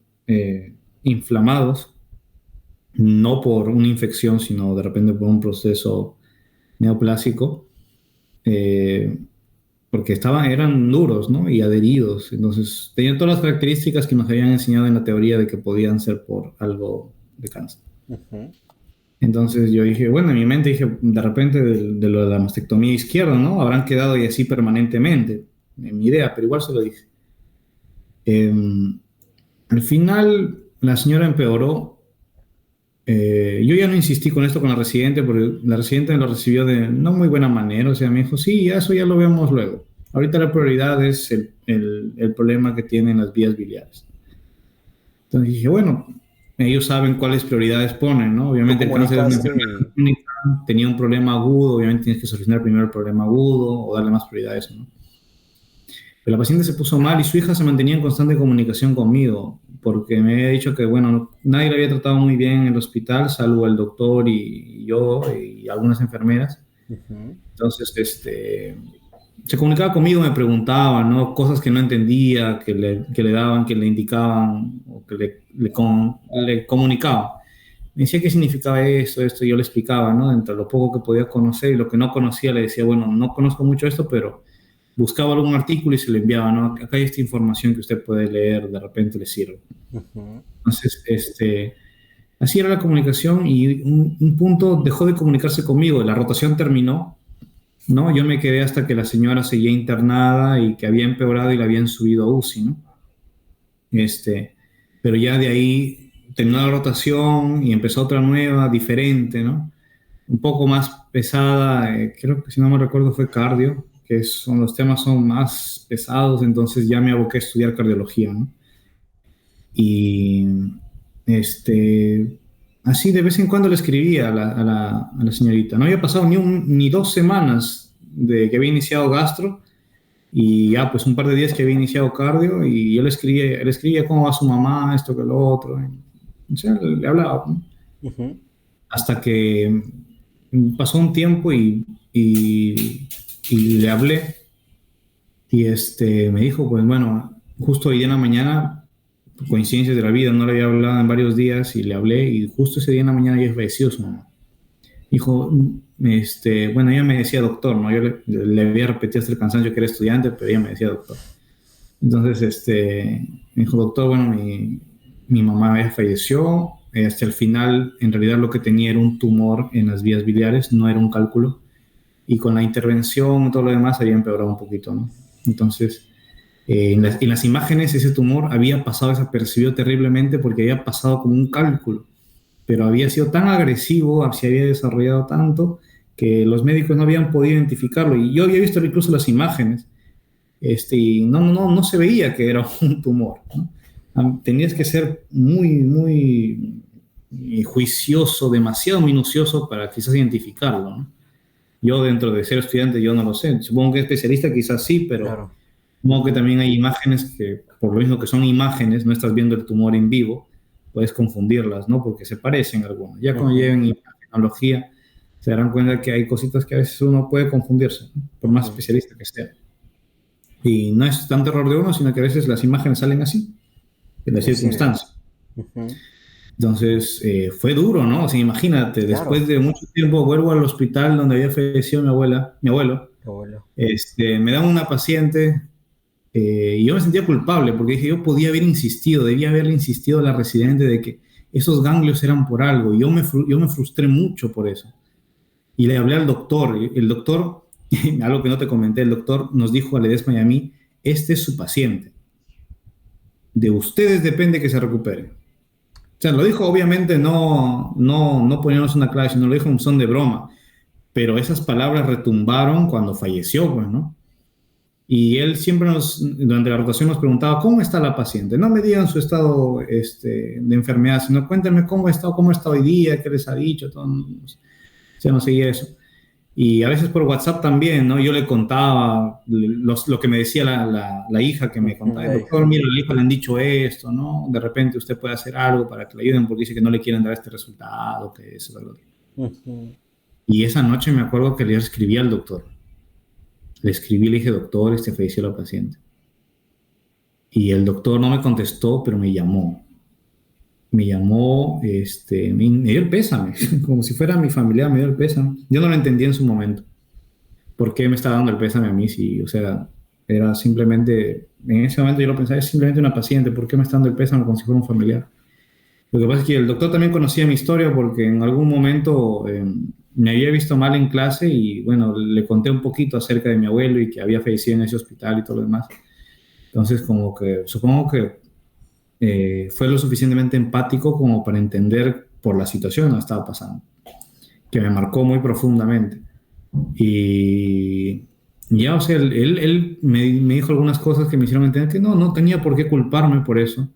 S2: inflamados, no por una infección, sino de repente por un proceso neoplásico, eh, porque eran duros, ¿no? Y adheridos, entonces tenían todas las características que nos habían enseñado en la teoría de que podían ser por algo de cáncer.
S1: Ujú.
S2: Entonces yo dije, bueno, en mi mente dije, de repente de lo de la mastectomía izquierda, ¿no? Habrán quedado y así permanentemente, en mi idea, pero igual se lo dije. Eh, Al final la señora empeoró. Yo ya no insistí con esto con la residente porque la residente lo recibió de no muy buena manera, o sea, me dijo, sí, eso ya lo vemos luego. Ahorita la prioridad es el problema que tienen las vías biliares. Entonces dije, bueno, ellos saben cuáles prioridades ponen, ¿no?
S1: Tú
S2: Obviamente el cáncer es una
S1: comunicaste.
S2: enfermedad crónica, tenía un problema agudo, obviamente tienes que solucionar primero el problema agudo o darle más prioridad a eso, ¿no? Pero la paciente se puso mal y su hija se mantenía en constante comunicación conmigo, porque me había dicho que, bueno, nadie la había tratado muy bien en el hospital, salvo el doctor y yo y algunas enfermeras.
S1: Ujú.
S2: Entonces, se comunicaba conmigo, me preguntaba, ¿no? Cosas que no entendía, que le daban, que le indicaban o que le comunicaban. Me decía qué significaba esto, y yo le explicaba, ¿no? Entre lo poco que podía conocer y lo que no conocía, le decía, bueno, no conozco mucho esto, pero buscaba algún artículo y se le enviaba, ¿no? Acá hay esta información que usted puede leer, de repente le sirve.
S1: Ujú.
S2: Entonces, así era la comunicación y un punto dejó de comunicarse conmigo, la rotación terminó, ¿no? Yo me quedé hasta que la señora seguía internada y que había empeorado y la habían subido a UCI, ¿no? Pero ya de ahí terminó la rotación y empezó otra nueva, diferente, ¿no? Un poco más pesada, creo que si no me recuerdo fue cardio, los temas son más pesados, entonces ya me aboqué a estudiar cardiología, ¿no? Y así de vez en cuando le escribía a la señorita. No había pasado ni 2 semanas de que había iniciado gastro y ya pues un par de días que había iniciado cardio y yo le escribía cómo va su mamá, esto que lo otro. O sea, le hablaba, ¿no?
S1: Ujú.
S2: Hasta que pasó un tiempo y le hablé y me dijo, pues bueno, justo hoy día en la mañana, coincidencias de la vida, no le había hablado en varios días y le hablé y justo ese día en la mañana ya falleció su mamá. Dijo, bueno, ella me decía doctor, ¿no? Yo le había repetido hasta el cansancio que era estudiante, pero ella me decía doctor. Entonces, me dijo, doctor, bueno, mi mamá ya falleció, hasta el final, en realidad lo que tenía era un tumor en las vías biliares, no era un cálculo, y con la intervención y todo lo demás había empeorado un poquito, ¿no? Entonces, en las imágenes ese tumor había pasado desapercibido terriblemente porque había pasado como un cálculo, pero había sido tan agresivo, se había desarrollado tanto que los médicos no habían podido identificarlo. Y yo había visto incluso las imágenes, y no se veía que era un tumor, ¿no? Tenías que ser muy juicioso, demasiado minucioso para quizás identificarlo, ¿no? Yo dentro de ser estudiante, yo no lo sé. Supongo que especialista quizás sí, pero
S1: Claro.
S2: supongo que también hay imágenes que, por lo mismo que son imágenes, no estás viendo el tumor en vivo, puedes confundirlas, ¿no? Porque se parecen algunas. Ya cuando
S1: Ujú,
S2: lleven tecnología, se darán cuenta que hay cositas que a veces uno puede confundirse, ¿no? Por más
S1: ujú.
S2: especialista que esté. Y no es tanto error de uno, sino que a veces las imágenes salen así, en las
S1: Así
S2: circunstancias.
S1: es. Ujú.
S2: Entonces, fue duro, ¿no? O sea, imagínate, después
S1: Claro,
S2: de mucho tiempo vuelvo al hospital donde había fallecido mi abuelo,
S1: qué bueno.
S2: me dan una paciente, y yo me sentía culpable porque dije, yo podía haber insistido, debía haberle insistido a la residente de que esos ganglios eran por algo, y yo me frustré mucho por eso. Y le hablé al doctor, y el doctor, algo que no te comenté, el doctor nos dijo a Ledesma y a mí, este es su paciente, de ustedes depende que se recupere. O sea, lo dijo obviamente no poniéndonos una clave, sino lo dijo en son de broma, pero esas palabras retumbaron cuando falleció, pues, ¿no? Y él siempre durante la rotación nos preguntaba, ¿cómo está la paciente? No me digan su estado de enfermedad, sino cuéntenme cómo está hoy día, qué les ha dicho, todo. O sea, no seguía eso. Y a veces por WhatsApp también, ¿no? Yo le contaba lo que me decía la hija que me
S1: Ujú,
S2: contaba,
S1: la
S2: doctor,
S1: hija.
S2: mira, al hijo le han dicho esto, ¿no? De repente usted puede hacer algo para que le ayuden porque dice que no le quieren dar este resultado, que eso, lo otro.
S1: Ujú.
S2: Y esa noche me acuerdo que le escribí al doctor. Le escribí, le dije, doctor, falleció la paciente. Y el doctor no me contestó, pero me llamó. Me llamó, me dio el pésame, como si fuera mi familia, me dio el pésame. Yo no lo entendí en su momento. ¿Por qué me está dando el pésame a mí? Si, o sea, era simplemente, en ese momento yo lo pensaba, es simplemente una paciente, ¿por qué me está dando el pésame como si fuera un familiar? Lo que pasa es que el doctor también conocía mi historia porque en algún momento me había visto mal en clase y bueno, le conté un poquito acerca de mi abuelo y que había fallecido en ese hospital y todo lo demás. Entonces, como que supongo que fue lo suficientemente empático como para entender por la situación que estaba pasando, que me marcó muy profundamente. Y ya, o sea, él me dijo algunas cosas que me hicieron entender que no tenía por qué culparme por eso.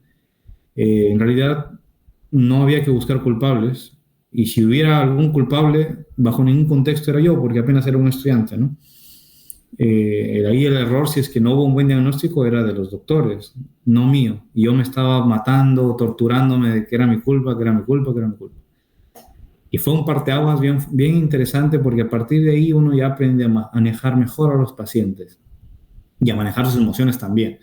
S2: En realidad, no había que buscar culpables. Y si hubiera algún culpable, bajo ningún contexto era yo, porque apenas era un estudiante, ¿no? Ahí el error, si es que no hubo un buen diagnóstico, era de los doctores, no mío. Y yo me estaba matando, torturándome de que era mi culpa, que era mi culpa, que era mi culpa. Y fue un parteaguas bien interesante porque a partir de ahí uno ya aprende a manejar mejor a los pacientes y a manejar sus emociones también.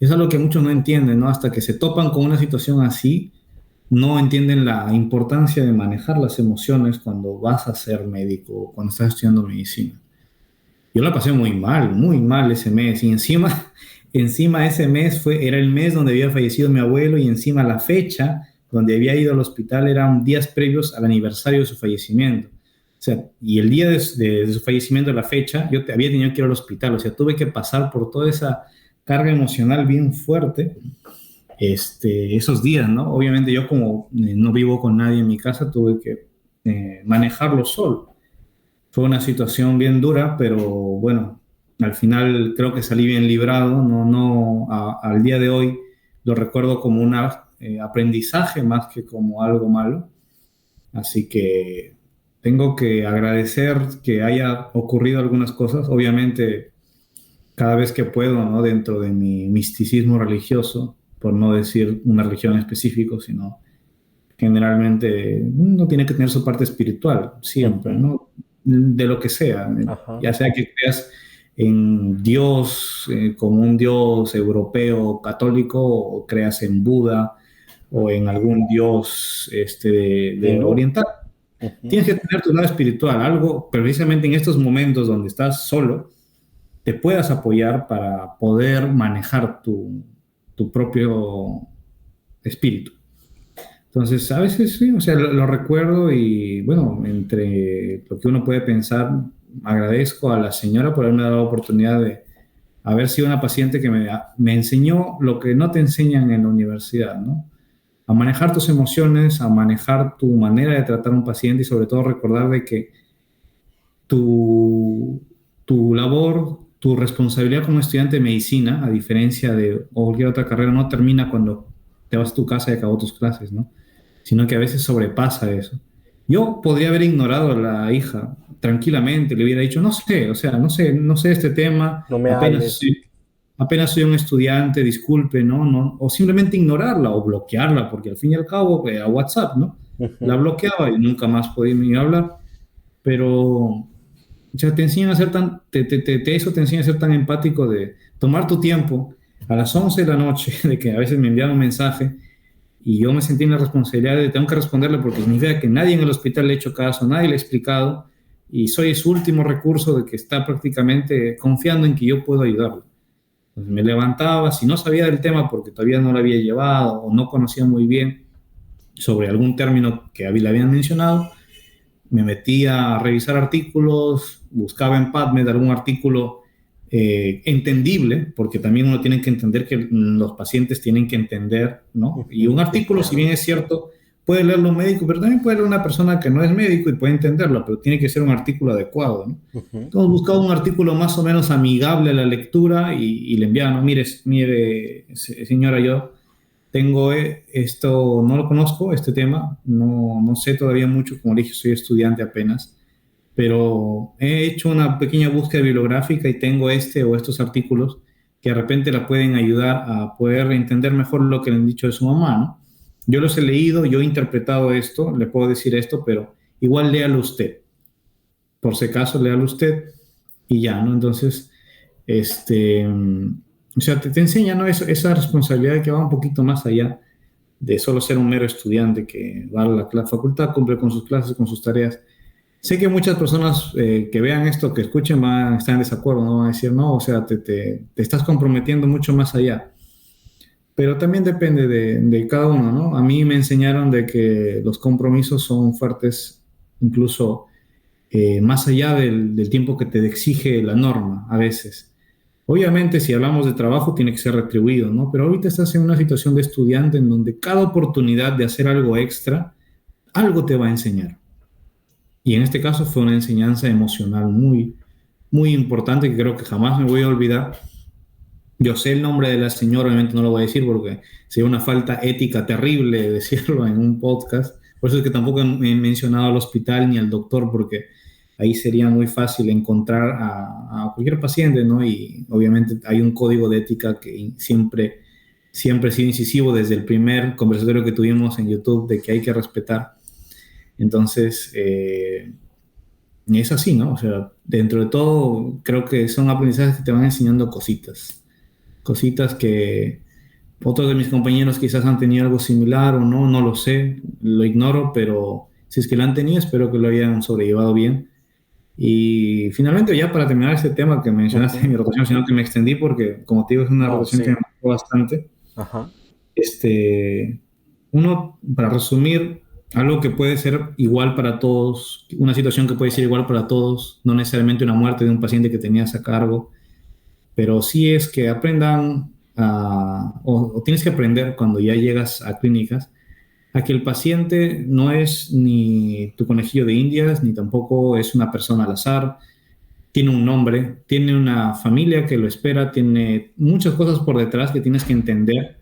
S2: Es algo que muchos no entienden, ¿no? Hasta que se topan con una situación así, no entienden la importancia de manejar las emociones cuando vas a ser médico, cuando estás estudiando medicina. Yo la pasé muy mal ese mes y encima ese mes era el mes donde había fallecido mi abuelo y encima la fecha donde había ido al hospital eran días previos al aniversario de su fallecimiento. O sea, y el día de su fallecimiento, la fecha, yo había tenido que ir al hospital. O sea, tuve que pasar por toda esa carga emocional bien fuerte esos días, ¿no? Obviamente yo como no vivo con nadie en mi casa, tuve que manejarlo solo. Fue una situación bien dura, pero bueno, al final creo que salí bien librado. Al día de hoy lo recuerdo como un aprendizaje más que como algo malo. Así que tengo que agradecer que haya ocurrido algunas cosas. Obviamente, cada vez que puedo, ¿no? Dentro de mi misticismo religioso, por no decir una religión específica, sino generalmente uno tiene que tener su parte espiritual, siempre,
S1: Ujú.
S2: ¿no? De lo que sea,
S1: Ajá.
S2: ya sea que creas en Dios como un Dios europeo católico, o creas en Buda, o en algún Dios
S1: Hindú.
S2: oriental. Tienes que tener tu lado espiritual, algo precisamente en estos momentos donde estás solo, te puedas apoyar para poder manejar tu propio espíritu. Entonces, a veces sí, o sea, lo recuerdo y bueno, entre lo que uno puede pensar, agradezco a la señora por haberme dado la oportunidad de haber sido una paciente que me enseñó lo que no te enseñan en la universidad, ¿no? A manejar tus emociones, a manejar tu manera de tratar a un paciente y sobre todo recordar de que tu labor, tu responsabilidad como estudiante de medicina, a diferencia de cualquier otra carrera, no termina cuando te vas a tu casa y acabó tus clases, ¿no? Sino que a veces sobrepasa eso. Yo podría haber ignorado a la hija tranquilamente, le hubiera dicho, no sé, o sea, no sé este tema,
S1: No me hables.
S2: apenas soy un estudiante, disculpe, ¿no? No, o simplemente ignorarla o bloquearla, porque al fin y al cabo, a WhatsApp, ¿no? La
S1: Ujú.
S2: bloqueaba y nunca más podía ni hablar, pero o sea, te enseñan a ser eso te enseña a ser tan empático de tomar tu tiempo a las 11 de la noche, de que a veces me enviaron un mensaje y yo me sentí en la responsabilidad de tengo que responderle porque significa que nadie en el hospital le ha hecho caso, nadie le ha explicado y soy su último recurso de que está prácticamente confiando en que yo puedo ayudarlo. Entonces me levantaba, si no sabía del tema porque todavía no lo había llevado o no conocía muy bien sobre algún término que le habían mencionado, me metía a revisar artículos, buscaba en PubMed algún artículo entendible, porque también uno tiene que entender que los pacientes tienen que entender, ¿no? Y un
S1: Ujú, sí,
S2: artículo, si
S1: claro.
S2: bien es cierto, puede leerlo un médico, pero también puede leer una persona que no es médico y puede entenderlo, pero tiene que ser un artículo adecuado, ¿no?
S1: Ujú.
S2: Entonces buscaba un artículo más o menos amigable a la lectura y le enviaba, ¿no? Mire, señora, yo tengo esto, no lo conozco, este tema, no sé todavía mucho, como dije, soy estudiante apenas, pero he hecho una pequeña búsqueda bibliográfica y tengo este o estos artículos que de repente la pueden ayudar a poder entender mejor lo que le han dicho de su mamá, ¿no? Yo los he leído, yo he interpretado esto, le puedo decir esto, pero igual léalo usted, por si acaso léalo usted y ya, ¿no? Entonces, o sea, te enseña, ¿no? Esa responsabilidad que va un poquito más allá de solo ser un mero estudiante que va a la facultad, cumple con sus clases, con sus tareas. Sé que muchas personas que vean esto, que escuchen, van a estar en desacuerdo, no van a decir, no, o sea, te estás comprometiendo mucho más allá. Pero también depende de cada uno, ¿no? A mí me enseñaron de que los compromisos son fuertes, incluso más allá del tiempo que te exige la norma a veces. Obviamente, si hablamos de trabajo, tiene que ser retribuido, ¿no? Pero ahorita estás en una situación de estudiante en donde cada oportunidad de hacer algo extra, algo te va a enseñar. Y en este caso fue una enseñanza emocional muy, muy importante que creo que jamás me voy a olvidar. Yo sé el nombre de la señora, obviamente no lo voy a decir porque sería una falta ética terrible decirlo en un podcast. Por eso es que tampoco he mencionado al hospital ni al doctor porque ahí sería muy fácil encontrar a cualquier paciente, ¿no? Y obviamente hay un código de ética que siempre he sido incisivo desde el primer conversatorio que tuvimos en YouTube de que hay que respetar. Entonces, es así, ¿no? O sea, dentro de todo, creo que son aprendizajes que te van enseñando cositas que otros de mis compañeros quizás han tenido algo similar o no, no lo sé, lo ignoro, pero si es que lo han tenido, espero que lo hayan sobrellevado bien. Y finalmente, ya para terminar este tema que mencionaste en
S1: Ujú.
S2: mi rotación, sino que me extendí porque, como te digo, es una
S1: No,
S2: rotación que me
S1: sí.
S2: marcó bastante.
S1: Ajá.
S2: Este, uno, para resumir, algo que puede ser igual para todos, una situación que puede ser igual para todos, no necesariamente una muerte de un paciente que tenías a cargo, pero sí es que aprendan o tienes que aprender cuando ya llegas a clínicas a que el paciente no es ni tu conejillo de indias, ni tampoco es una persona al azar, tiene un nombre, tiene una familia que lo espera, tiene muchas cosas por detrás que tienes que entender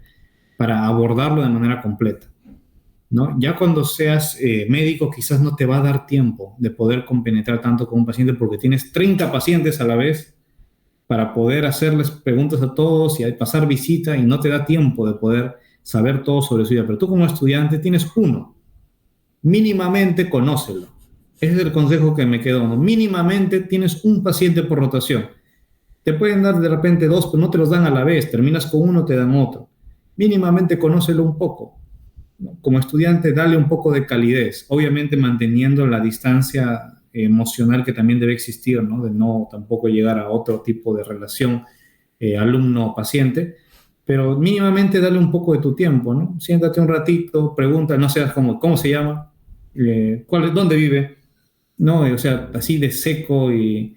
S2: para abordarlo de manera completa, ¿no? Ya cuando seas médico quizás no te va a dar tiempo de poder compenetrar tanto con un paciente porque tienes 30 pacientes a la vez para poder hacerles preguntas a todos y pasar visita y no te da tiempo de poder saber todo sobre su vida. Pero tú como estudiante tienes uno, mínimamente conócelo. Ese es el consejo que me quedó, ¿no? Mínimamente tienes un paciente por rotación. Te pueden dar de repente dos, pero no te los dan a la vez. Terminas con uno, te dan otro. Mínimamente conócelo un poco. ¿no? Como estudiante, dale un poco de calidez, obviamente manteniendo la distancia emocional que también debe existir, ¿no? De no tampoco llegar a otro tipo de relación alumno-paciente, pero mínimamente dale un poco de tu tiempo, ¿no? Siéntate un ratito, pregunta, no seas como, ¿cómo se llama? ¿Dónde vive? No, o sea, así de seco y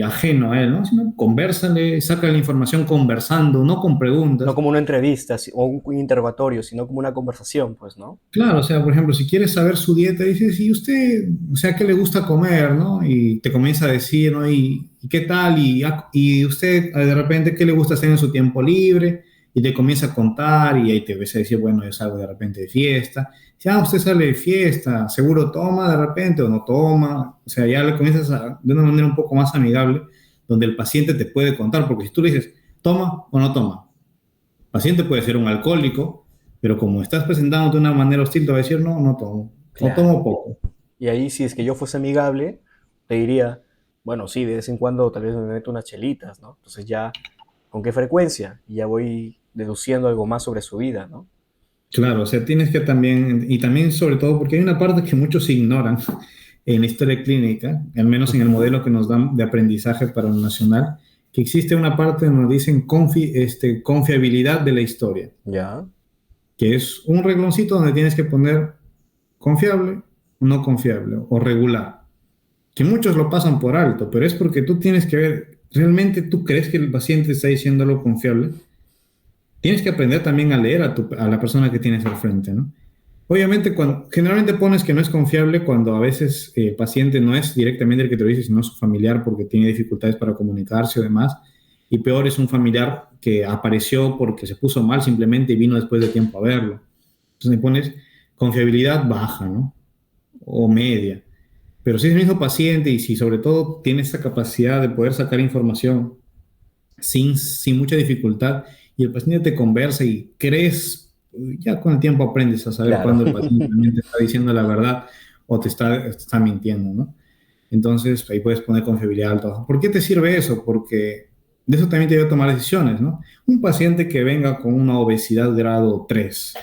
S2: ajeno a él, ¿no? Sino conversale, saca la información conversando, no con
S1: No
S2: preguntas.
S1: como una entrevista o un interrogatorio, sino como una conversación, pues, ¿no?
S2: Claro, o sea, por ejemplo, si quieres saber su dieta, dices, ¿y usted, o sea, qué le gusta comer, ¿no? Y te comienza a decir, ¿no? ¿Y qué tal? Y usted, de repente, ¿qué le gusta hacer en su tiempo libre? Y te comienza a contar y ahí te ves a decir, bueno, yo salgo de repente de fiesta. Si, usted sale de fiesta, seguro toma de repente o no toma. O sea, ya le comienzas de una manera un poco más amigable, donde el paciente te puede contar, porque si tú le dices, toma o no toma, el paciente puede ser un alcohólico, pero como estás presentando de una manera hostil, te va a decir, no, no tomo, o
S1: Claro.
S2: tomo poco.
S1: Y ahí, si es que yo fuese amigable, te diría, bueno, sí, de vez en cuando tal vez me meto unas chelitas, ¿no? Entonces ya, ¿con qué frecuencia? Y ya voy deduciendo algo más sobre su vida, ¿no?
S2: Claro, o sea, tienes que también, y también sobre todo porque hay una parte que muchos ignoran en la historia clínica, al menos en el
S1: Ujú.
S2: modelo que nos dan de aprendizaje para lo nacional, que existe una parte donde nos dicen confiabilidad de la historia,
S1: Ya,
S2: que es un regloncito donde tienes que poner confiable, no confiable o regular. Que muchos lo pasan por alto, pero es porque tú tienes que ver, ¿realmente tú crees que el paciente está diciendo algo confiable? Tienes que aprender también a leer a la persona que tienes al frente, ¿no? Obviamente, generalmente pones que no es confiable cuando a veces el paciente no es directamente el que te lo dice, sino su familiar porque tiene dificultades para comunicarse o demás. Y peor es un familiar que apareció porque se puso mal simplemente y vino después de tiempo a verlo. Entonces le pones confiabilidad baja, ¿no? O media. Pero si es el mismo paciente y si sobre todo tiene esa capacidad de poder sacar información sin mucha dificultad y el paciente te conversa y crees, ya con el tiempo aprendes a saber
S1: claro.
S2: cuándo el paciente también te está diciendo la verdad o te está mintiendo, ¿no? Entonces ahí puedes poner confiabilidad al trabajo. ¿Por qué te sirve eso? Porque de eso también te debe tomar decisiones, ¿no? Un paciente que venga con una obesidad grado 3,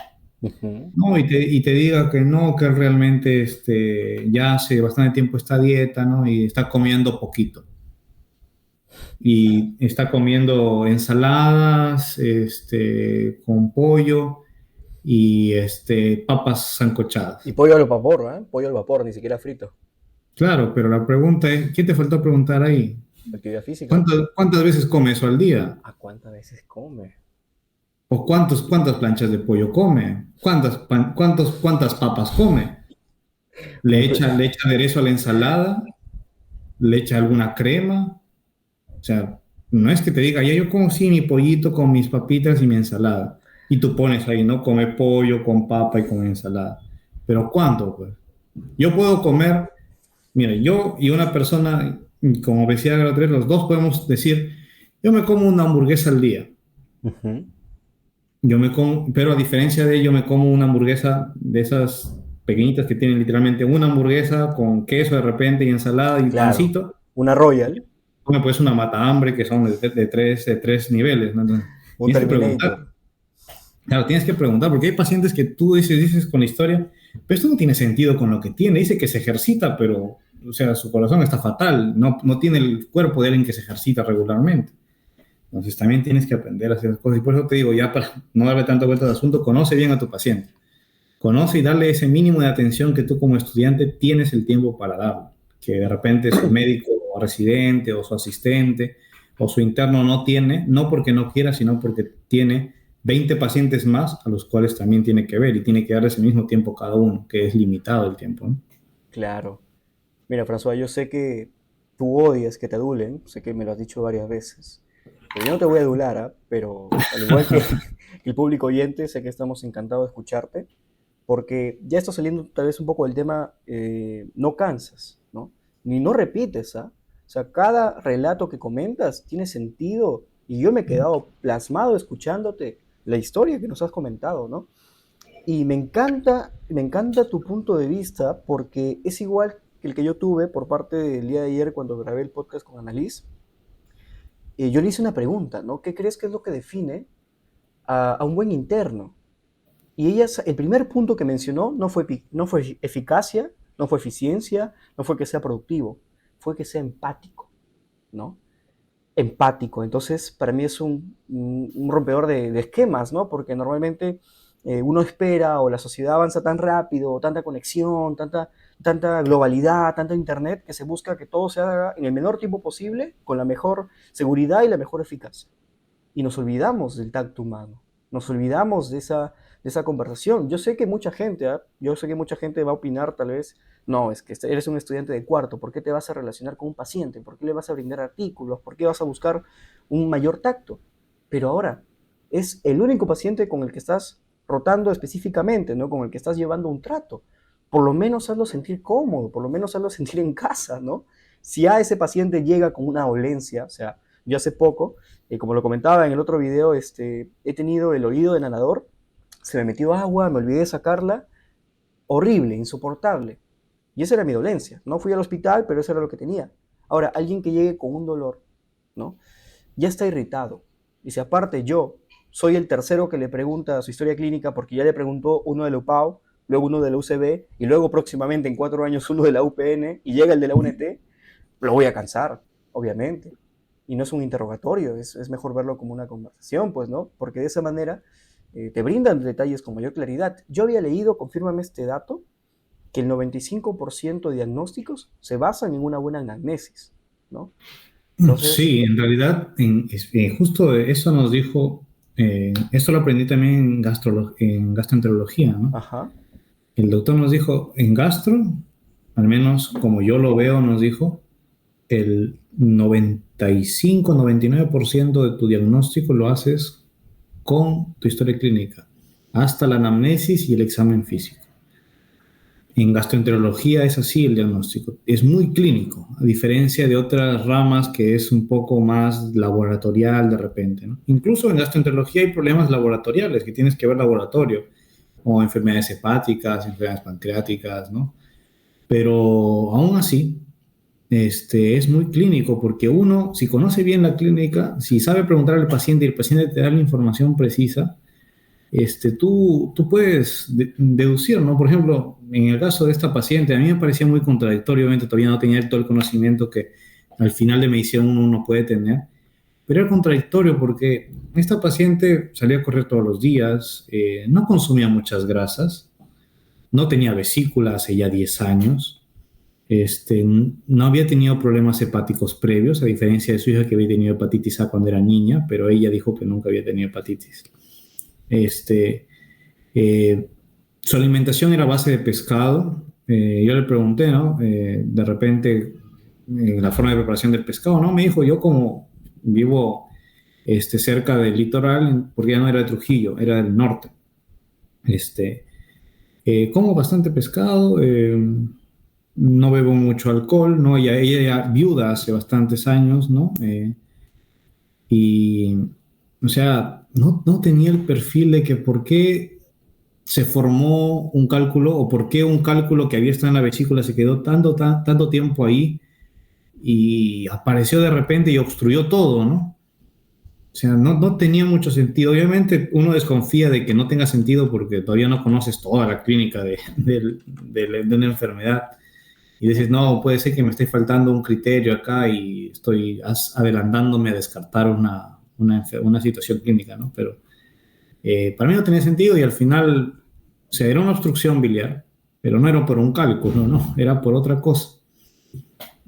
S1: Ujú.
S2: ¿no? Y te diga que no, que realmente ya hace bastante tiempo esta dieta, ¿no? Y está comiendo poquito. Y está comiendo ensaladas, con pollo y papas
S1: Y
S2: sancochadas.
S1: pollo al vapor, ¿eh? Pollo al vapor, ni siquiera frito.
S2: Claro, pero la pregunta es, ¿qué te faltó preguntar ahí?
S1: Actividad física.
S2: ¿Cuántas veces come eso al día?
S1: ¿A cuántas veces come?
S2: ¿O cuántas planchas de pollo come? ¿Cuántas papas come? ¿Le
S1: Un
S2: echa, le echa aderezo a la ensalada? ¿Le echa alguna crema? O sea, no es que te diga, ya yo como sí mi pollito con mis papitas y mi ensalada. Y tú pones ahí, ¿no? Come pollo con papa y con ensalada. Pero ¿cuánto, pues? Yo puedo comer, mira, yo y una persona con obesidad grado 3, los dos podemos decir, yo me como una hamburguesa al día.
S1: Ujú.
S2: Pero a diferencia de ello, me como una hamburguesa de esas pequeñitas que tienen literalmente una hamburguesa con queso de repente y ensalada y
S1: Claro.
S2: pancito.
S1: Una Royal,
S2: Come pues una mata-hambre que son de tres niveles, ¿no? Entonces,
S1: un
S2: tienes que preguntar.
S1: Terminator.
S2: Claro, tienes que preguntar, porque hay pacientes que tú dices con la historia, pero esto no tiene sentido con lo que tiene. Dice que se ejercita, pero, o sea, su corazón está fatal. No tiene el cuerpo de alguien que se ejercita regularmente. Entonces, también tienes que aprender a hacer las cosas. Y por eso te digo, ya para no darle tanta vuelta al asunto, conoce bien a tu paciente. Conoce y darle ese mínimo de atención que tú como estudiante tienes el tiempo para darle. Que de repente su médico o residente o su asistente o su interno no tiene, no porque no quiera, sino porque tiene 20 pacientes más a los cuales también tiene que ver y tiene que dar ese mismo tiempo cada uno, que es limitado el tiempo, ¿no?
S1: Claro. Mira, François, yo sé que tú odias que te adulen, sé que me lo has dicho varias veces, pero yo no te voy a adular, ¿ah? Pero al igual que el público oyente, sé que estamos encantados de escucharte, porque ya está saliendo tal vez un poco del tema, no cansas, ¿no? Ni no repites, ¿ah? O sea, cada relato que comentas tiene sentido y yo me he quedado plasmado escuchándote la historia que nos has comentado, ¿no? Y me encanta tu punto de vista porque es igual que el que yo tuve por parte del día de ayer cuando grabé el podcast con Annalise. Yo le hice una pregunta, ¿no? ¿Qué crees que es lo que define a un buen interno? Y el primer punto que mencionó no fue eficacia, no fue eficiencia, no fue que sea productivo, fue que sea empático, ¿no? Empático. Entonces, para mí es un rompedor de esquemas, ¿no? Porque normalmente uno espera o la sociedad avanza tan rápido, tanta conexión, tanta globalidad, tanta internet, que se busca que todo se haga en el menor tiempo posible, con la mejor seguridad y la mejor eficacia. Y nos olvidamos del tacto humano, nos olvidamos de esa conversación. Yo sé que mucha gente va a opinar tal vez, no, es que eres un estudiante de cuarto, ¿por qué te vas a relacionar con un paciente? ¿Por qué le vas a brindar artículos? ¿Por qué vas a buscar un mayor tacto? Pero ahora, es el único paciente con el que estás rotando específicamente, ¿no? Con el que estás llevando un trato. Por lo menos hazlo sentir cómodo, por lo menos hazlo sentir en casa, ¿no? Si a ese paciente llega con una dolencia, o sea, yo hace poco, como lo comentaba en el otro video, he tenido el oído de nadador, se me metió agua, me olvidé de sacarla, horrible, insoportable. Y esa era mi dolencia. No fui al hospital, pero eso era lo que tenía. Ahora, alguien que llegue con un dolor, ¿no? Ya está irritado. Y si aparte yo soy el tercero que le pregunta su historia clínica, porque ya le preguntó uno de la UPAO, luego uno de la UCB, y luego próximamente en 4 años uno de la UPN, y llega el de la UNT, lo voy a cansar, obviamente. Y no es un interrogatorio, es mejor verlo como una conversación, pues, ¿no? Porque de esa manera te brindan detalles con mayor claridad. Yo había leído, confírmame este dato, que el 95% de diagnósticos se basan en una buena anamnesis, ¿no? Entonces,
S2: Sí, en realidad, justo eso nos dijo, esto lo aprendí también en gastroenterología, ¿no?
S1: ajá,
S2: El doctor nos dijo, en gastro, al menos como yo lo veo, nos dijo, el 95-99% de tu diagnóstico lo haces con tu historia clínica, hasta la anamnesis y el examen físico. En gastroenterología es así el diagnóstico, es muy clínico, a diferencia de otras ramas que es un poco más laboratorial de repente, ¿no? Incluso en gastroenterología hay problemas laboratoriales que tienes que ver laboratorio, o enfermedades hepáticas, enfermedades pancreáticas, ¿no? Pero aún así, es muy clínico porque uno, si conoce bien la clínica, si sabe preguntar al paciente y el paciente te da la información precisa, tú puedes deducir, ¿no? Por ejemplo, en el caso de esta paciente, a mí me parecía muy contradictorio, obviamente todavía no tenía todo el conocimiento que al final de medicina uno puede tener, pero era contradictorio porque esta paciente salía a correr todos los días, no consumía muchas grasas, no tenía vesícula hace ya 10 años, no había tenido problemas hepáticos previos, a diferencia de su hija que había tenido hepatitis A cuando era niña, pero ella dijo que nunca había tenido hepatitis. Este, eh, Su alimentación era a base de pescado. Yo le pregunté, ¿no? De repente, la forma de preparación del pescado, ¿no? Me dijo, yo como vivo cerca del litoral, porque ya no era de Trujillo, era del norte. Este, Como bastante pescado, no bebo mucho alcohol, ¿no? Ella ya viuda hace bastantes años, ¿no? Y, o sea, no tenía el perfil de que por qué se formó un cálculo o por qué un cálculo que había estado en la vesícula se quedó tanto tiempo ahí y apareció de repente y obstruyó todo, ¿no? O sea, no tenía mucho sentido. Obviamente uno desconfía de que no tenga sentido porque todavía no conoces toda la clínica de una enfermedad. Y dices, no, puede ser que me esté faltando un criterio acá y estoy adelantándome a descartar una situación clínica, ¿no? Pero para mí no tenía sentido y al final, o sea, era una obstrucción biliar, pero no era por un cálculo, no, era por otra cosa.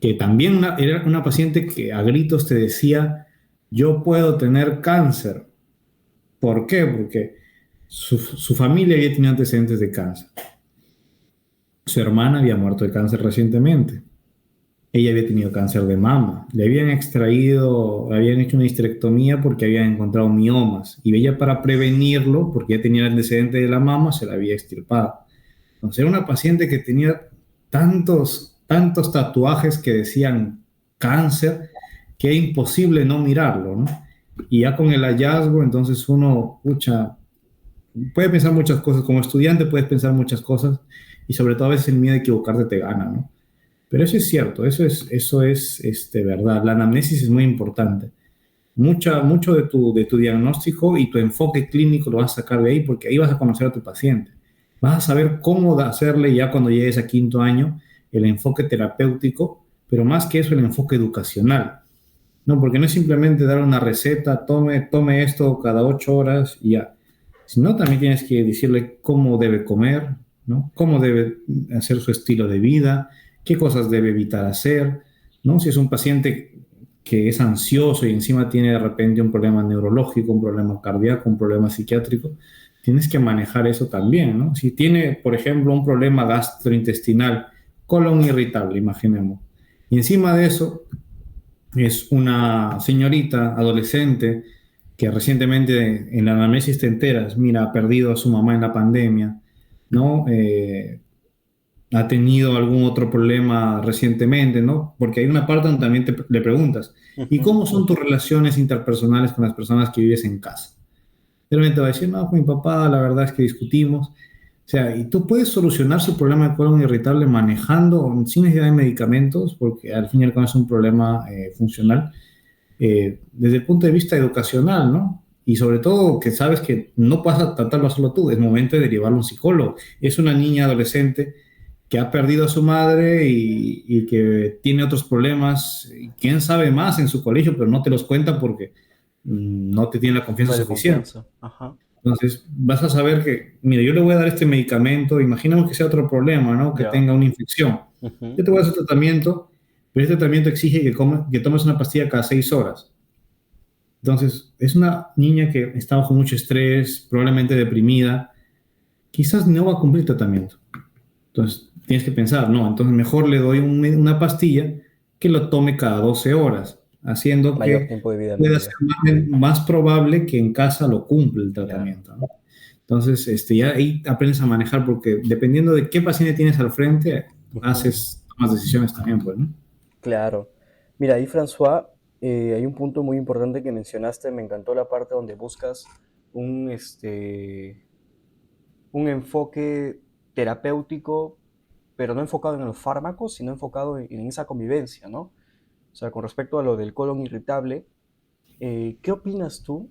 S2: Que también era una paciente que a gritos te decía, yo puedo tener cáncer. ¿Por qué? Porque su familia había tenido antecedentes de cáncer. Su hermana había muerto de cáncer recientemente. Ella había tenido cáncer de mama. Le habían hecho una histerectomía porque habían encontrado miomas. Y ella para prevenirlo, porque ya tenía el antecedente de la mama, se la había extirpado. Entonces era una paciente que tenía tantos tatuajes que decían cáncer, que era imposible no mirarlo, ¿no? Y ya con el hallazgo, entonces uno, pucha, puede pensar muchas cosas. Como estudiante puedes pensar muchas cosas y sobre todo a veces el miedo a equivocarte te gana, ¿no? Pero eso es cierto, eso es verdad. La anamnesis es muy importante. mucho de tu diagnóstico y tu enfoque clínico lo vas a sacar de ahí porque ahí vas a conocer a tu paciente. Vas a saber cómo hacerle ya cuando llegues a quinto año el enfoque terapéutico, pero más que eso el enfoque educacional. No, porque no es simplemente dar una receta, tome esto cada 8 horas y ya. Sino también tienes que decirle cómo debe comer, ¿no? Cómo debe hacer su estilo de vida, qué cosas debe evitar hacer, ¿no? Si es un paciente que es ansioso y encima tiene de repente un problema neurológico, un problema cardíaco, un problema psiquiátrico, tienes que manejar eso también, ¿no? Si tiene, por ejemplo, un problema gastrointestinal, colon irritable, imaginemos, y encima de eso es una señorita adolescente que recientemente en la anamnesis te enteras, mira, ha perdido a su mamá en la pandemia, ¿no? Ha tenido algún otro problema recientemente, ¿no? Porque hay una parte donde también le preguntas, ¿y
S1: Ujú.
S2: cómo son tus relaciones interpersonales con las personas que vives en casa? Realmente va a decir, no, con mi papá la verdad es que discutimos. O sea, y tú puedes solucionar su problema de colon irritable manejando sin necesidad de medicamentos, porque al fin y al cabo es un problema funcional, desde el punto de vista educacional, ¿no? Y sobre todo que sabes que no vas a tratarlo solo tú, es momento de derivarlo a un psicólogo. Es una niña adolescente que ha perdido a su madre y que tiene otros problemas, y quién sabe más en su colegio, pero no te los cuenta porque no te tiene la confianza
S1: No hay
S2: suficiente.
S1: confianza. Ajá.
S2: Entonces, vas a saber que, mire, yo le voy a dar este medicamento, imaginemos que sea otro problema, ¿no? Que
S1: Ya.
S2: tenga una infección.
S1: Ujú.
S2: Yo te voy a hacer tratamiento, pero este tratamiento exige que tomes una pastilla cada 6 horas. Entonces, es una niña que está bajo mucho estrés, probablemente deprimida, quizás no va a cumplir tratamiento. Entonces, tienes que pensar, no, entonces mejor le doy una pastilla que lo tome cada 12 horas, haciendo
S1: Mayor
S2: que
S1: tiempo de vida
S2: pueda ser
S1: media.
S2: más probable que en casa lo cumpla el
S1: Claro.
S2: tratamiento, ¿no? Entonces, ya ahí aprendes a manejar porque dependiendo de qué paciente tienes al frente,
S1: Ujú.
S2: tomas decisiones también, pues, ¿no?
S1: Claro. Mira, ahí François, hay un punto muy importante que mencionaste, me encantó la parte donde buscas un, un enfoque terapéutico, pero no enfocado en los fármacos, sino enfocado en esa convivencia, ¿no? O sea, con respecto a lo del colon irritable, ¿qué opinas tú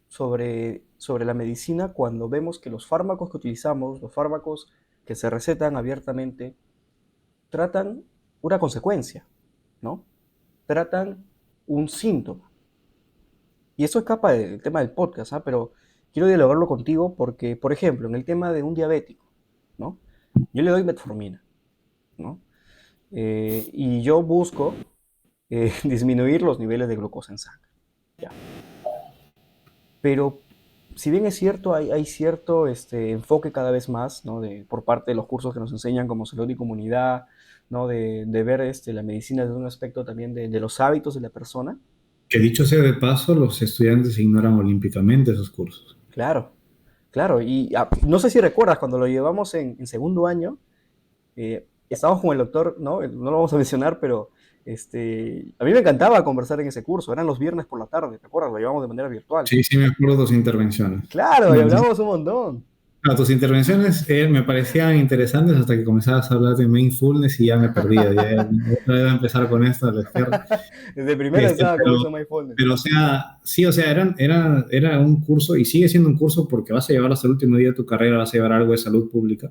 S1: sobre la medicina cuando vemos que los fármacos que utilizamos, los fármacos que se recetan abiertamente, tratan una consecuencia, ¿no? Tratan un síntoma? Y eso escapa del tema del podcast, ¿ah? Pero quiero dialogarlo contigo porque, por ejemplo, en el tema de un diabético, ¿no? Yo le doy metformina, ¿no? Y yo busco disminuir los niveles de glucosa en sangre, ¿ya? Pero si bien es cierto, hay cierto enfoque cada vez más, ¿no? Por parte de los cursos que nos enseñan como salud y comunidad, ¿no? De ver la medicina desde un aspecto también de los hábitos de la persona.
S2: Que dicho sea de paso, los estudiantes ignoran olímpicamente esos cursos.
S1: Claro, claro. Y no sé si recuerdas, cuando lo llevamos en segundo año, estábamos con el doctor, ¿no? No lo vamos a mencionar, pero a mí me encantaba conversar en ese curso. Eran los viernes por la tarde, ¿te acuerdas? Lo llevamos de manera virtual.
S2: Sí, sí, me acuerdo de tus intervenciones.
S1: Claro, y
S2: Bueno,
S1: hablábamos un montón.
S2: tus intervenciones me parecían interesantes hasta que comenzabas a hablar de mindfulness y ya me perdía. Ya otra vez a empezar con esto a la izquierda.
S1: Desde primero estaba con
S2: Pero,
S1: eso mindfulness.
S2: pero, o sea, sí, o sea, era un curso y sigue siendo un curso porque vas a llevar hasta el último día de tu carrera, vas a llevar algo de salud pública,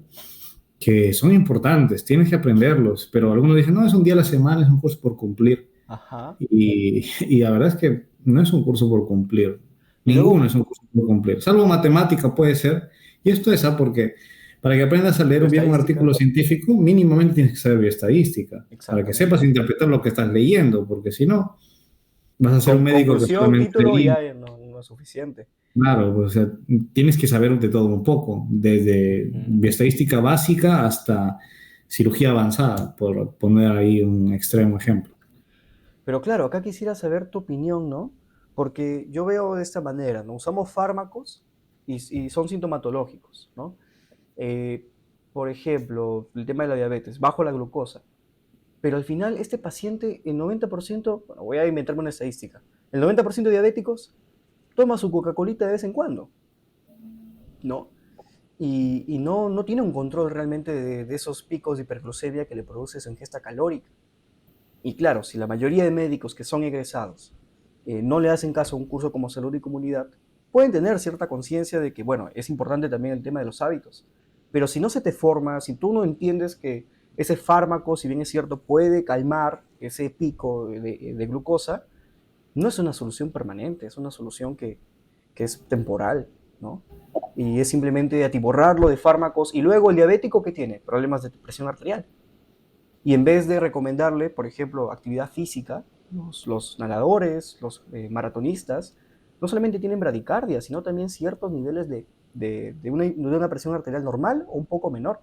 S2: que son importantes, tienes que aprenderlos, pero algunos dicen, no, es un día a la semana, es un curso por cumplir.
S1: Ajá.
S2: Y la verdad es que no es un curso por cumplir,
S1: Y
S2: ninguno
S1: luego,
S2: es un curso por cumplir, salvo matemática puede ser, y esto es porque para que aprendas a leer bien un
S1: bioestadística.
S2: artículo científico, mínimamente tienes que saber bioestadística, para que sepas
S1: Exactamente.
S2: interpretar lo que estás leyendo, porque si no, vas a ser un médico que
S1: Conclusión,
S2: solamente
S1: título,
S2: lee.
S1: ya no es suficiente.
S2: Claro, pues, o sea, tienes que saber de todo un poco, desde
S1: Ujú.
S2: bioestadística básica hasta cirugía avanzada, por poner ahí un extremo ejemplo.
S1: Pero claro, acá quisiera saber tu opinión, ¿no? Porque yo veo de esta manera, ¿no? Usamos fármacos y son sintomatológicos, ¿no? Eh, por ejemplo, el tema de la diabetes, bajo la glucosa. Pero al final, este paciente, el 90%, bueno, voy a inventarme una estadística, el 90% de diabéticos toma su Coca-Colita de vez en cuando, ¿no? Y no tiene un control realmente de esos picos de hiperglucemia que le produce su ingesta calórica. Y claro, si la mayoría de médicos que son egresados no le hacen caso a un curso como salud y comunidad, pueden tener cierta conciencia de que, bueno, es importante también el tema de los hábitos. Pero si no se te forma, si tú no entiendes que ese fármaco, si bien es cierto, puede calmar ese pico de glucosa, no es una solución permanente, es una solución que es temporal, ¿no? Y es simplemente atiborrarlo de fármacos. Y luego el diabético, ¿qué tiene? Problemas de presión arterial. Y en vez de recomendarle, por ejemplo, actividad física, los nadadores, los maratonistas, no solamente tienen bradicardia, sino también ciertos niveles de una presión arterial normal o un poco menor.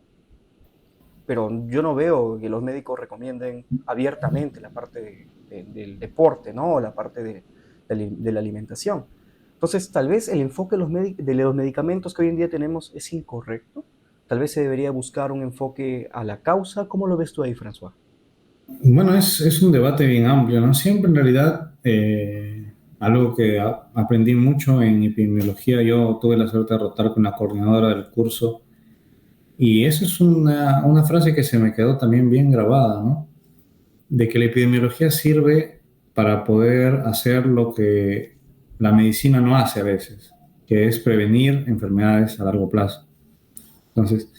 S1: Pero yo no veo que los médicos recomienden abiertamente la parte del deporte, ¿no? O la parte de la alimentación. Entonces, tal vez el enfoque de los medicamentos que hoy en día tenemos es incorrecto. Tal vez se debería buscar un enfoque a la causa. ¿Cómo lo ves tú ahí, François?
S2: Bueno, es un debate bien amplio, ¿no? Siempre en realidad, algo que aprendí mucho en epidemiología, yo tuve la suerte de rotar con la coordinadora del curso y eso es una frase que se me quedó también bien grabada, ¿no? De que la epidemiología sirve para poder hacer lo que la medicina no hace a veces, que es prevenir enfermedades a largo plazo. Entonces,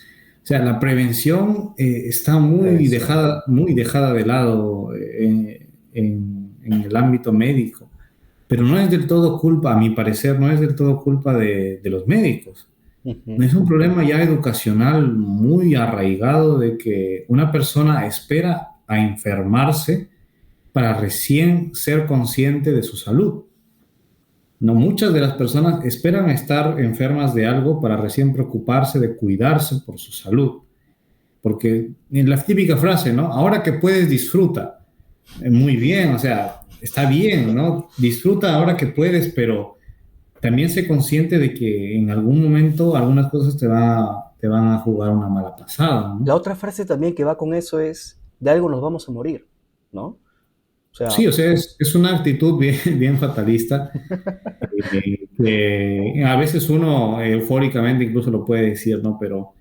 S2: o sea, la prevención está
S1: Prevención.
S2: muy dejada de lado en el ámbito médico, pero no es del todo culpa, a mi parecer, no es del todo culpa de los médicos.
S1: Ujú.
S2: Es un problema ya educacional muy arraigado de que una persona espera a enfermarse para recién ser consciente de su salud. No, muchas de las personas esperan estar enfermas de algo para recién preocuparse de cuidarse por su salud. Porque en la típica frase, ¿no? Ahora que puedes, disfruta. Muy bien, o sea, está bien, ¿no? Disfruta ahora que puedes, pero también sé consciente de que en algún momento algunas cosas te van a jugar una mala pasada, ¿no?
S1: La otra frase también que va con eso es, de algo nos vamos a morir, ¿no? O sea,
S2: Sí, o sea, es una actitud bien, bien fatalista, que a veces uno eufóricamente incluso lo puede decir, ¿no? Pero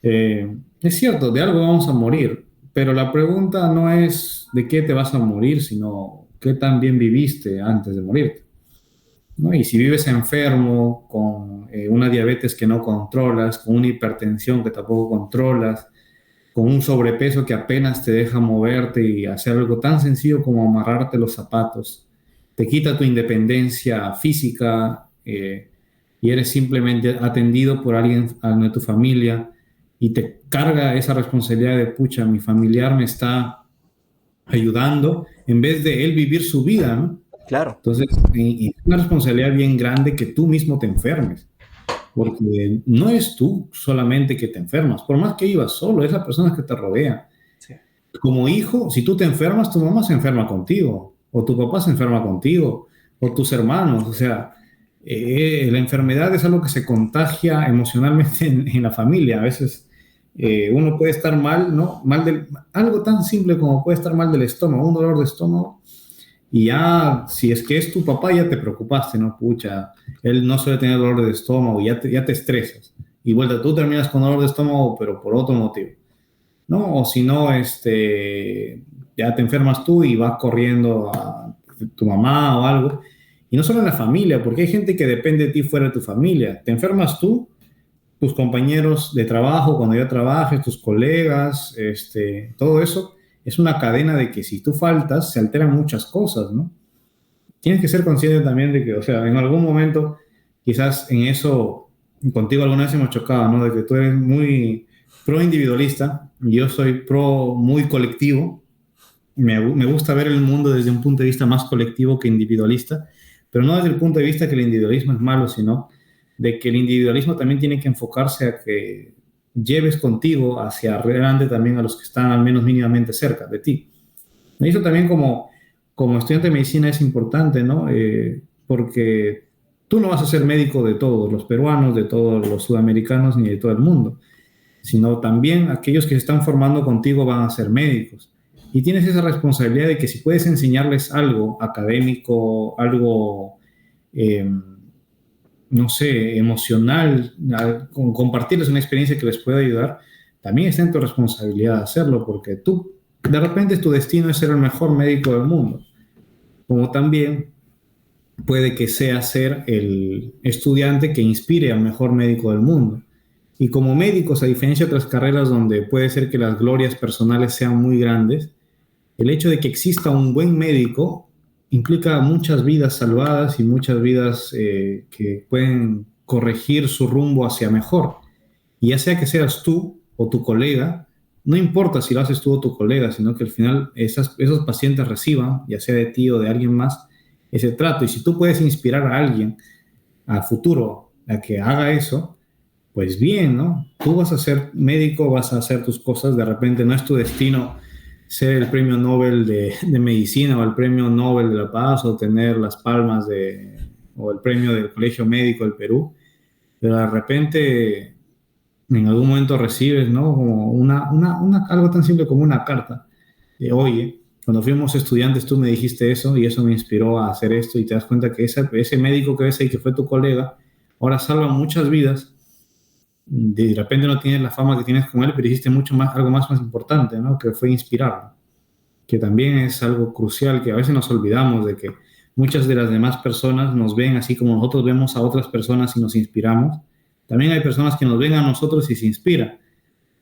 S2: es cierto, de algo vamos a morir, pero la pregunta no es de qué te vas a morir, sino qué tan bien viviste antes de morirte, ¿no? Y si vives enfermo, con una diabetes que no controlas, con una hipertensión que tampoco controlas, con un sobrepeso que apenas te deja moverte y hacer algo tan sencillo como amarrarte los zapatos, te quita tu independencia física, y eres simplemente atendido por alguien de tu familia y te carga esa responsabilidad de, pucha, mi familiar me está ayudando en vez de él vivir su vida, ¿no?
S1: claro.
S2: Entonces, y es una responsabilidad bien grande que tú mismo te enfermes, porque no es tú solamente que te enfermas, por más que ibas solo, es la persona que te rodea.
S1: Sí.
S2: Como hijo, si tú te enfermas, tu mamá se enferma contigo, o tu papá se enferma contigo, o tus hermanos, o sea, la enfermedad es algo que se contagia emocionalmente en la familia. A veces uno puede estar mal, ¿no? Algo tan simple como puede estar mal del estómago, un dolor de estómago, y ya, si es que es tu papá, ya te preocupaste, ¿no? Pucha, él no suele tener dolor de estómago, ya te estresas. Y vuelta, tú terminas con dolor de estómago, pero por otro motivo, ¿no? O si no, ya te enfermas tú y vas corriendo a tu mamá o algo. Y no solo en la familia, porque hay gente que depende de ti fuera de tu familia. Te enfermas tú, tus compañeros de trabajo, cuando ya trabajes, tus colegas, todo eso es una cadena de que si tú faltas, se alteran muchas cosas, ¿no? Tienes que ser consciente también de que, o sea, en algún momento, quizás en eso, contigo alguna vez hemos chocado, ¿no? De que tú eres muy pro individualista y yo soy pro muy colectivo. Me gusta ver el mundo desde un punto de vista más colectivo que individualista, pero no desde el punto de vista que el individualismo es malo, sino de que el individualismo también tiene que enfocarse a que lleves contigo hacia adelante también a los que están al menos mínimamente cerca de ti. Y eso también como estudiante de medicina es importante, ¿no? Porque tú no vas a ser médico de todos los peruanos, de todos los sudamericanos, ni de todo el mundo, sino también aquellos que se están formando contigo van a ser médicos. Y tienes esa responsabilidad de que si puedes enseñarles algo académico, algo, eh, no sé, emocional, compartirles una experiencia que les pueda ayudar, también está en tu responsabilidad hacerlo, porque de repente tu destino es ser el mejor médico del mundo, como también puede que sea ser el estudiante que inspire al mejor médico del mundo. Y como médicos, a diferencia de otras carreras donde puede ser que las glorias personales sean muy grandes, el hecho de que exista un buen médico implica muchas vidas salvadas y muchas vidas que pueden corregir su rumbo hacia mejor. Y ya sea que seas tú o tu colega, no importa si lo haces tú o tu colega, sino que al final esos pacientes reciban, ya sea de ti o de alguien más, ese trato. Y si tú puedes inspirar a alguien a futuro a que haga eso, pues bien, ¿no? Tú vas a ser médico, vas a hacer tus cosas, de repente no es tu destino ser el premio Nobel de medicina o el premio Nobel de la Paz o tener las palmas o el premio del Colegio Médico del Perú, pero de repente en algún momento recibes, ¿no? Como algo tan simple como una carta de, oye, cuando fuimos estudiantes tú me dijiste eso y eso me inspiró a hacer esto y te das cuenta que ese médico que ves ahí que fue tu colega, ahora salva muchas vidas. De repente no tienes la fama que tienes con él, pero hiciste mucho más, algo más importante, ¿no? Que fue inspirarlo, que también es algo crucial, que a veces nos olvidamos de que muchas de las demás personas nos ven así como nosotros vemos a otras personas y nos inspiramos. También hay personas que nos ven a nosotros y se inspiran.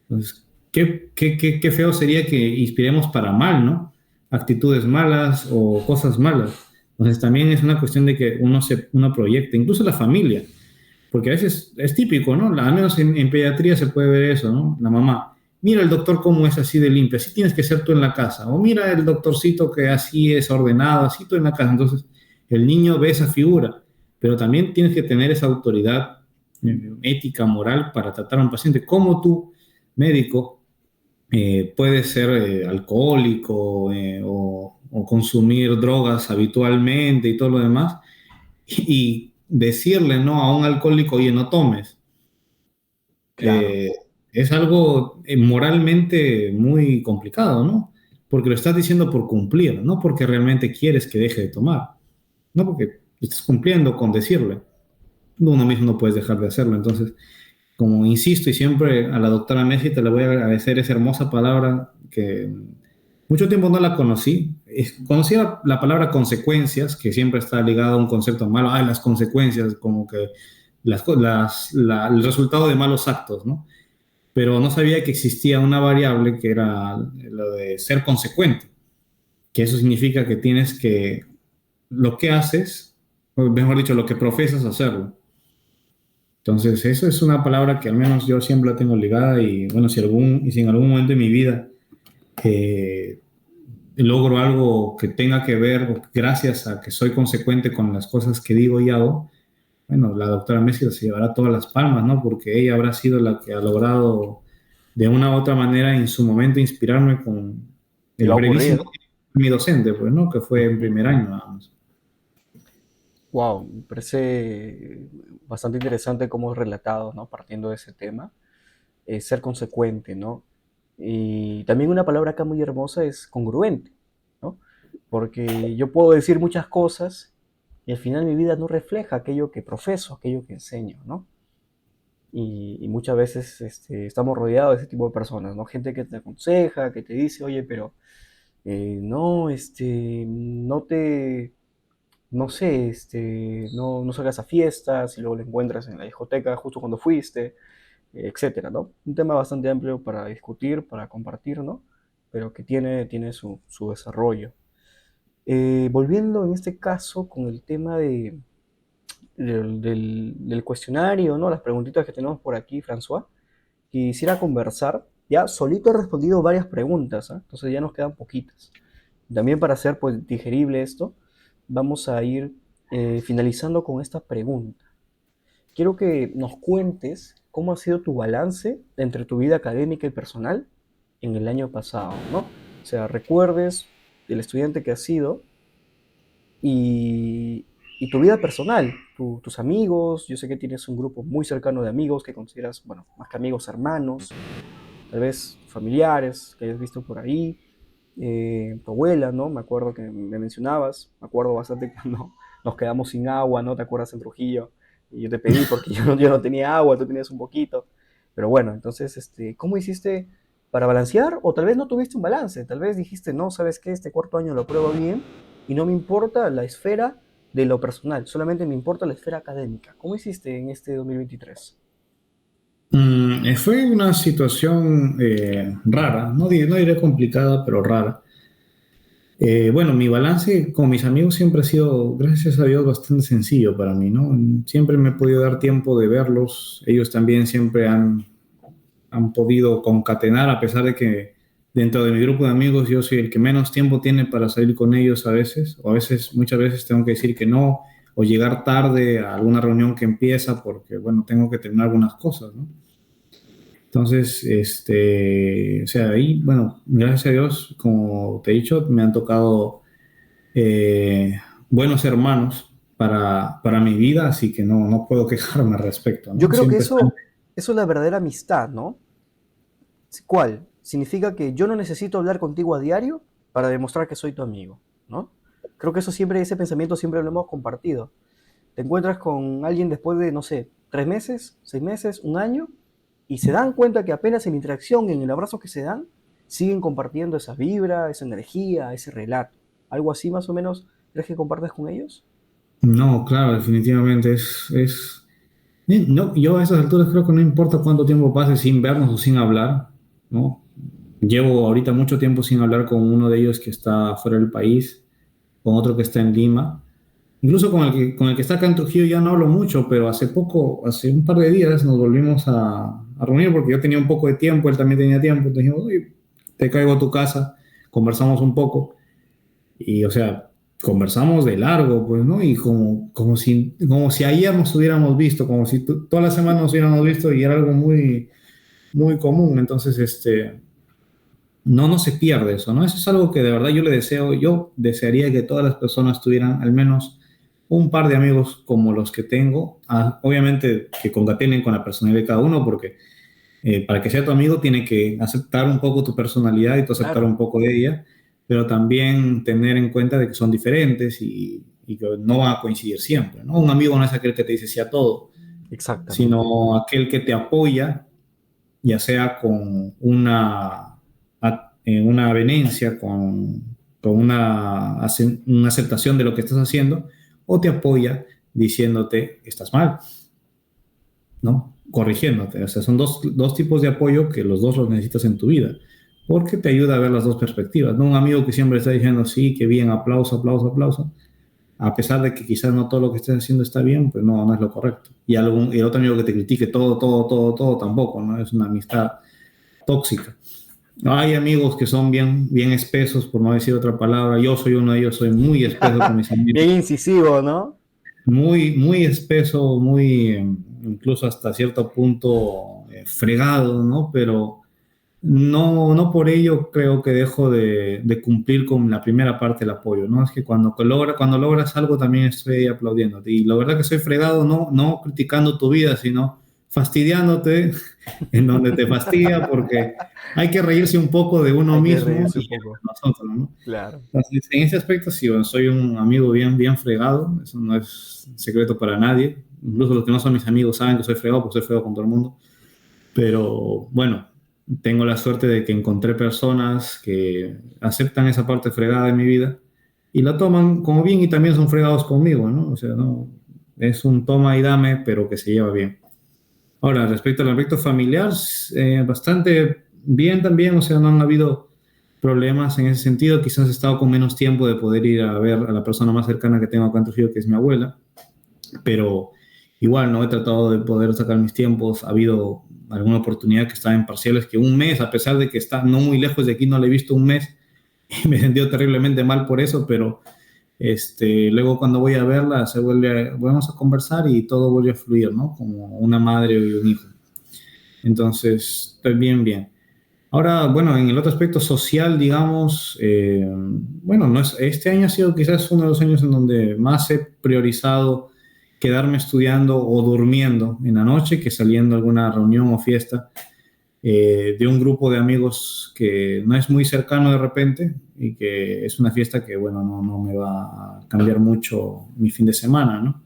S2: Entonces, qué feo sería que inspiremos para mal, ¿no? Actitudes malas o cosas malas. Entonces, también es una cuestión de que uno proyecta, incluso la familia, porque a veces es típico, ¿no? Al menos en pediatría se puede ver eso, ¿no? La mamá, mira el doctor cómo es así de limpio, así tienes que ser tú en la casa, o mira el doctorcito que así es ordenado, así tú en la casa. Entonces, el niño ve esa figura, pero también tienes que tener esa autoridad ética, moral para tratar a un paciente. Como tú, médico, puedes ser alcohólico o consumir drogas habitualmente y todo lo demás, y decirle no a un alcohólico, oye, no tomes,
S1: Claro,
S2: eh, es algo moralmente muy complicado, ¿no? Porque lo estás diciendo por cumplir, no porque realmente quieres que deje de tomar, no porque estás cumpliendo con decirle. Uno mismo no puedes dejar de hacerlo. Entonces, como insisto y siempre a la doctora Messi te le voy a agradecer esa hermosa palabra que mucho tiempo no la conocí. Conocía la palabra consecuencias, que siempre está ligada a un concepto malo. Ay, las consecuencias, como que el resultado de malos actos, ¿no? Pero no sabía que existía una variable que era lo de ser consecuente, que eso significa que tienes que, lo que haces, o mejor dicho, lo que profesas hacerlo. Entonces, eso es una palabra que al menos yo siempre la tengo ligada y bueno, si en algún momento de mi vida eh, logro algo que tenga que ver, gracias a que soy consecuente con las cosas que digo y hago, bueno, la doctora Messi se llevará todas las palmas, ¿no? Porque ella habrá sido la que ha logrado de una u otra manera en su momento inspirarme con
S1: y
S2: el
S1: va a
S2: brevísimo
S1: ocurrir.
S2: mi docente, pues, ¿no? Que fue en primer año nada más.
S1: Wow, me parece bastante interesante cómo es relatado, ¿no? Partiendo de ese tema, ser consecuente, ¿no? Y también una palabra acá muy hermosa es congruente, ¿no? Porque yo puedo decir muchas cosas y al final mi vida no refleja aquello que profeso, aquello que enseño, ¿no? Y muchas veces estamos rodeados de ese tipo de personas, ¿no? Gente que te aconseja, que te dice, oye, pero no, no te, no sé, no salgas a fiestas y luego lo encuentras en la discoteca justo cuando fuiste, etcétera, ¿no? Un tema bastante amplio para discutir, para compartir, ¿no? Pero que tiene su desarrollo. Volviendo en este caso con el tema del cuestionario, ¿no? Las preguntitas que tenemos por aquí, François, quisiera conversar. Ya solito he respondido varias preguntas, ¿ah? Entonces ya nos quedan poquitas. También para hacer pues digerible esto, vamos a ir finalizando con esta pregunta. Quiero que nos cuentes cómo ha sido tu balance entre tu vida académica y personal en el año pasado, ¿no? O sea, recuerdes el estudiante que has sido y tu vida personal, tus amigos. Yo sé que tienes un grupo muy cercano de amigos que consideras, bueno, más que amigos, hermanos, tal vez familiares que hayas visto por ahí, tu abuela, ¿no? Me acuerdo que me mencionabas, me acuerdo bastante cuando nos quedamos sin agua, ¿no? ¿Te acuerdas en Trujillo? Y yo te pedí porque yo no tenía agua, tú tenías un poquito. Pero bueno, entonces, ¿cómo hiciste para balancear? O tal vez no tuviste un balance, tal vez dijiste, no, ¿sabes qué? Este cuarto año lo pruebo bien y no me importa la esfera, de lo personal, solamente me importa la esfera académica. ¿Cómo hiciste en este 2023?
S2: Fue una situación rara, no diré complicada, pero rara. Bueno, mi balance con mis amigos siempre ha sido, gracias a Dios, bastante sencillo para mí, ¿no? Siempre me he podido dar tiempo de verlos. Ellos también siempre han podido concatenar, a pesar de que dentro de mi grupo de amigos yo soy el que menos tiempo tiene para salir con ellos a veces, o a veces, muchas veces tengo que decir que no, o llegar tarde a alguna reunión que empieza porque, bueno, tengo que terminar algunas cosas, ¿no? Entonces, o sea, ahí, bueno, gracias a Dios, como te he dicho, me han tocado eh, buenos hermanos para mi vida, así que no puedo quejarme al respecto,
S1: Yo
S2: ¿no?
S1: creo que
S2: Siempre están.
S1: eso es la verdadera amistad, ¿no? ¿Cuál? Significa que yo no necesito hablar contigo a diario para demostrar que soy tu amigo, ¿no? Creo que eso siempre, ese pensamiento siempre lo hemos compartido. Te encuentras con alguien después de, no sé, 3 meses, 6 meses, un año, y se dan cuenta que apenas en la interacción, en el abrazo que se dan, siguen compartiendo esa vibra, esa energía, ese relato. ¿Algo así más o menos crees que compartes con ellos?
S2: No, claro, definitivamente no, yo a esas alturas creo que no importa cuánto tiempo pase sin vernos o sin hablar, ¿no? Llevo ahorita mucho tiempo sin hablar con uno de ellos que está fuera del país, con otro que está en Lima. Incluso con el que está acá en Trujillo ya no hablo mucho, pero hace un par de días nos volvimos a reunir porque yo tenía un poco de tiempo, él también tenía tiempo, entonces dijimos, oye, te caigo a tu casa, conversamos un poco. Y, o sea, conversamos de largo, pues, ¿no? Y como si ayer nos hubiéramos visto, como si toda la semana nos hubiéramos visto y era algo muy, muy común. Entonces, no se pierde eso, ¿no? Eso es algo que de verdad yo desearía que todas las personas tuvieran al menos un par de amigos como los que tengo. Obviamente que concatenen con la personalidad de cada uno, porque para que sea tu amigo tiene que aceptar un poco tu personalidad y tú aceptar
S1: Claro,
S2: un poco de ella, pero también tener en cuenta de que son diferentes y que no van a coincidir siempre, ¿no? Un amigo no es aquel que te dice sí a todo,
S1: exactamente.
S2: sino aquel que te apoya, ya sea con una avenencia, con una aceptación de lo que estás haciendo, o te apoya diciéndote que estás mal, ¿no? Corrigiéndote. O sea, son dos tipos de apoyo que los dos los necesitas en tu vida, porque te ayuda a ver las dos perspectivas, ¿no? Un amigo que siempre está diciendo, sí, que bien, aplauso, aplauso, aplauso, a pesar de que quizás no todo lo que estés haciendo está bien, pues no es lo correcto. Y el otro amigo que te critique todo, todo, todo, todo, tampoco, ¿no? Es una amistad tóxica. Hay amigos que son bien, bien espesos, por no decir otra palabra. Yo soy uno de ellos, soy muy espeso con mis amigos.
S1: Bien incisivo, ¿no?
S2: Muy, muy espeso, muy, incluso hasta cierto punto fregado, ¿no? Pero no por ello creo que dejo de cumplir con la primera parte del apoyo, ¿no? Es que cuando logras algo también estoy aplaudiéndote. Y la verdad que soy fregado, no criticando tu vida, sino fastidiándote en donde te fastidia, porque hay que reírse un poco de uno
S1: Hay que
S2: mismo
S1: reírse
S2: y
S1: un poco.
S2: de nosotros, ¿no?
S1: Claro.
S2: Entonces, en ese aspecto sí, bueno, soy un amigo bien, bien fregado, eso no es secreto para nadie. Incluso los que no son mis amigos saben que soy fregado, porque soy fregado con todo el mundo. Pero bueno, tengo la suerte de que encontré personas que aceptan esa parte fregada de mi vida y la toman como bien y también son fregados conmigo, ¿no? O sea, no, es un toma y dame, pero que se lleva bien. Ahora, respecto al aspecto familiar, bastante bien también, o sea, no han habido problemas en ese sentido. Quizás he estado con menos tiempo de poder ir a ver a la persona más cercana que tengo acá en Trujillo, que es mi abuela, pero igual no he tratado de poder sacar mis tiempos. Ha habido alguna oportunidad que estaba en parciales que un mes, a pesar de que está no muy lejos de aquí, no le he visto un mes y me he sentido terriblemente mal por eso, pero luego cuando voy a verla volvemos a conversar y todo vuelve a fluir, ¿no? Como una madre y un hijo. Entonces, estoy bien, bien. Ahora, bueno, en el otro aspecto social, digamos, bueno, este año ha sido quizás uno de los años en donde más he priorizado quedarme estudiando o durmiendo en la noche que saliendo a alguna reunión o fiesta de un grupo de amigos que no es muy cercano de repente y que es una fiesta que, bueno, no me va a cambiar mucho mi fin de semana, ¿no?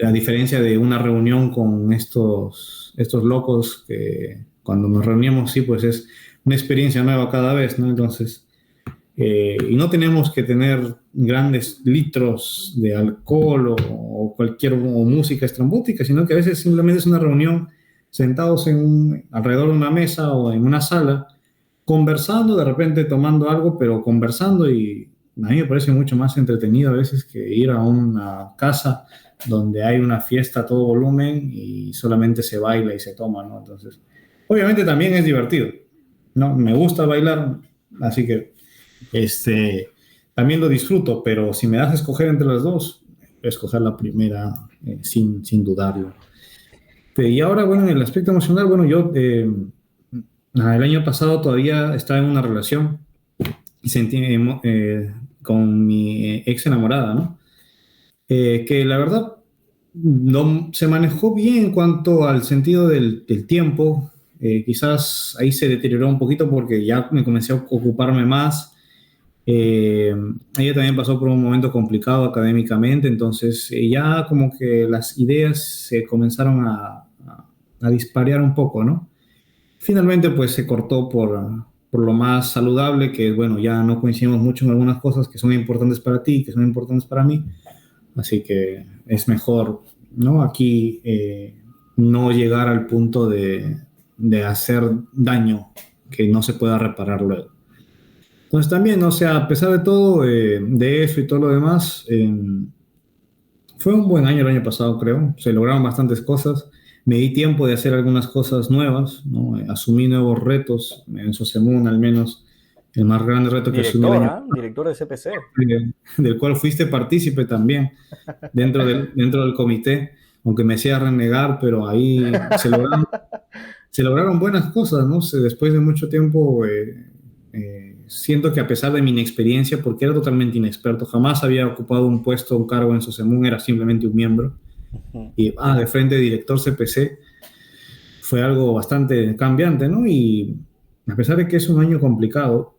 S2: A diferencia de una reunión con estos locos que cuando nos reunimos, sí, pues es una experiencia nueva cada vez, ¿no? Entonces, Y no tenemos que tener grandes litros de alcohol o cualquier o música estrambótica, sino que a veces simplemente es una reunión sentados alrededor de una mesa o en una sala, conversando, de repente tomando algo, pero conversando, y a mí me parece mucho más entretenido a veces que ir a una casa donde hay una fiesta a todo volumen y solamente se baila y se toma, ¿no? Entonces, obviamente también es divertido, ¿no? Me gusta bailar, así que este, también lo disfruto, pero si me das a escoger entre las dos, escoger la primera sin dudarlo. Y ahora, bueno, en el aspecto emocional, bueno, yo el año pasado todavía estaba en una relación y sentí con mi ex enamorada, ¿no? Que la verdad no se manejó bien en cuanto al sentido del tiempo. Quizás ahí se deterioró un poquito porque ya me comencé a ocuparme más. Eh, Ella también pasó por un momento complicado académicamente, entonces ya como que las ideas se comenzaron a disparear un poco, ¿no? Finalmente pues se cortó por lo más saludable, que bueno, ya no coincidimos mucho en algunas cosas que son importantes para ti, que son importantes para mí, así que es mejor, ¿no? Aquí no llegar al punto de hacer daño que no se pueda reparar luego. Entonces también, o sea, a pesar de todo, de eso y todo lo demás, fue un buen año el año pasado, creo. Se lograron bastantes cosas. Me di tiempo de hacer algunas cosas nuevas, ¿no? Asumí nuevos retos. En Sosemun, al menos, el más grande reto que asumí el
S1: Director,
S2: año
S1: ¿ah? Director de CPC.
S2: del cual fuiste partícipe también dentro del comité, aunque me hacía renegar, pero ahí se lograron buenas cosas, ¿no? Después de mucho tiempo, siento que a pesar de mi inexperiencia, porque era totalmente inexperto, jamás había ocupado un puesto, un cargo en Sosemun, era simplemente un miembro,
S1: Ujú.
S2: y de frente de director CPC fue algo bastante cambiante, ¿no? Y a pesar de que es un año complicado,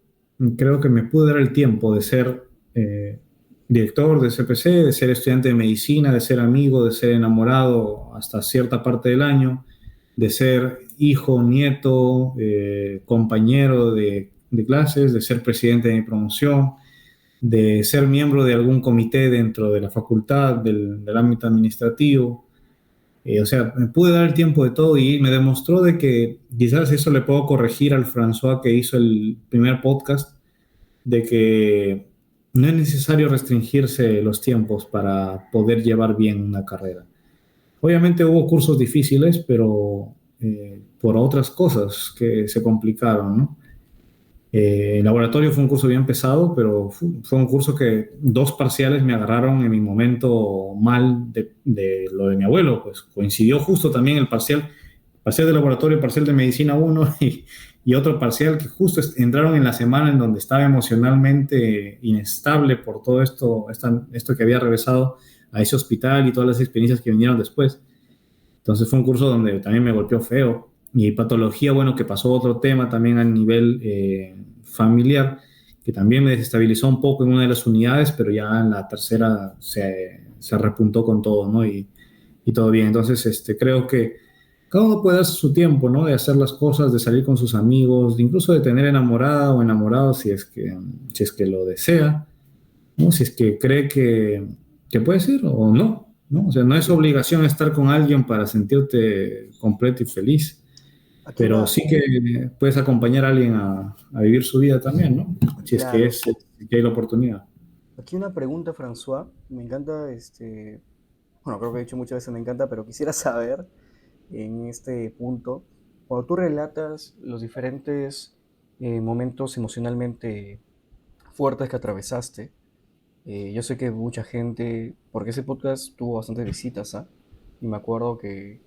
S2: creo que me pude dar el tiempo de ser director de CPC, de ser estudiante de medicina, de ser amigo, de ser enamorado hasta cierta parte del año, de ser hijo, nieto, compañero de clases, de ser presidente de mi promoción, de ser miembro de algún comité dentro de la facultad, del ámbito administrativo. O sea, me pude dar el tiempo de todo y me demostró de que quizás eso le puedo corregir al François que hizo el primer podcast, de que no es necesario restringirse los tiempos para poder llevar bien una carrera. Obviamente hubo cursos difíciles, pero por otras cosas que se complicaron, ¿no? El laboratorio fue un curso bien pesado, pero fue un curso que dos parciales me agarraron en mi momento mal de lo de mi abuelo. Pues coincidió justo también el parcial de laboratorio, parcial de medicina uno y otro parcial que justo entraron en la semana en donde estaba emocionalmente inestable por todo esto que había regresado a ese hospital y todas las experiencias que vinieron después. Entonces fue un curso donde también me golpeó feo. Y patología, bueno, que pasó otro tema también a nivel familiar, que también me desestabilizó un poco en una de las unidades, pero ya en la tercera se repuntó con todo, ¿no? Y todo bien. Entonces, creo que cada uno puede darse su tiempo, ¿no? De hacer las cosas, de salir con sus amigos, de incluso de tener enamorada o enamorado si es que lo desea, ¿no? Si es que cree que puede ser o no, ¿no? O sea, no es
S1: Sí.
S2: obligación estar con alguien para sentirte completo y feliz,
S1: Aquí
S2: pero
S1: una,
S2: sí que puedes acompañar a alguien a vivir su vida también, ¿no?
S1: claro,
S2: Si es que hay la oportunidad.
S1: aquí una pregunta, François. Me encanta, bueno, creo que he dicho muchas veces me encanta, pero quisiera saber en este punto, cuando tú relatas los diferentes momentos emocionalmente fuertes que atravesaste, yo sé que mucha gente, porque ese podcast tuvo bastantes visitas, ¿ah? Y me acuerdo
S2: Te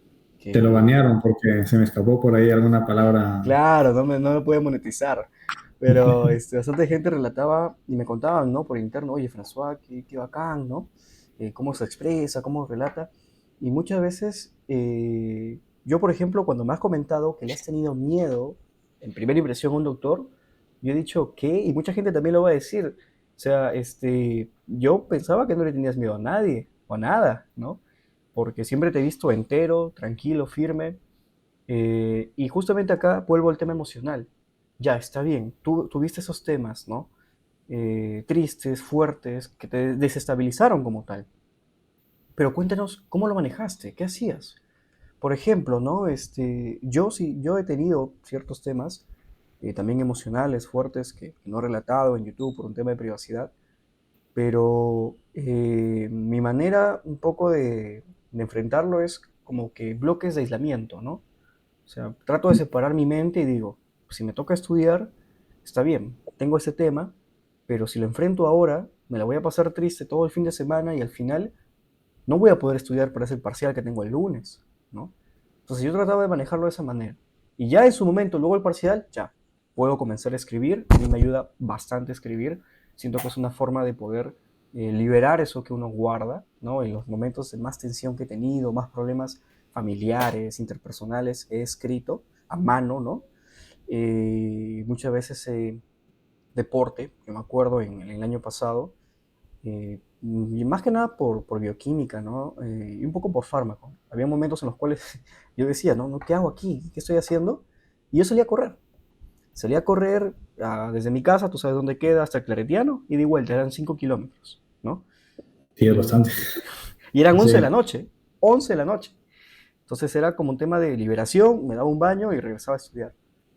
S2: lo
S1: que
S2: banearon porque se me escapó por ahí alguna palabra.
S1: claro, no me puede monetizar, pero bastante gente relataba y me contaban, ¿no? Por interno, oye, François, qué bacán, ¿no? Cómo se expresa, cómo relata. Y muchas veces, yo, por ejemplo, cuando me has comentado que le has tenido miedo, en primera impresión a un doctor, yo he dicho, ¿qué? Y mucha gente también lo va a decir. O sea, yo pensaba que no le tenías miedo a nadie o a nada, ¿no? Porque siempre te he visto entero, tranquilo, firme. Y justamente acá vuelvo al tema emocional. Ya, está bien, tú tuviste esos temas, ¿no? tristes, fuertes, que te desestabilizaron como tal. Pero cuéntanos cómo lo manejaste, qué hacías. Por ejemplo, ¿no? Yo sí, yo he tenido ciertos temas, también emocionales, fuertes, que no he relatado en YouTube por un tema de privacidad, pero mi manera un poco de enfrentarlo es como que bloques de aislamiento, ¿no? O sea, trato de separar mi mente y digo, si me toca estudiar, está bien, tengo ese tema, pero si lo enfrento ahora, me la voy a pasar triste todo el fin de semana y al final no voy a poder estudiar para ese parcial que tengo el lunes, ¿no? Entonces yo trataba de manejarlo de esa manera. Y ya en su momento, luego el parcial, ya, puedo comenzar a escribir. A mí me ayuda bastante a escribir. Siento que es una forma de poder liberar eso que uno guarda, ¿no? En los momentos de más tensión que he tenido, más problemas familiares, interpersonales, he escrito a mano, ¿no? Muchas veces deporte, que me acuerdo en el año pasado, y más que nada por bioquímica, ¿no? Y un poco por fármaco. Había momentos en los cuales yo decía, ¿no? ¿Qué hago aquí? ¿Qué estoy haciendo? Y yo salía a correr. Salía a correr desde mi casa, tú sabes dónde queda, hasta Claretiano, y de vuelta, eran 5 kilómetros, ¿no?
S2: Sí, es
S1: Y,
S2: bastante.
S1: y eran 11 de
S2: Sí.
S1: la noche, 11 de la noche. Entonces era como un tema de liberación, me daba un baño y regresaba a estudiar.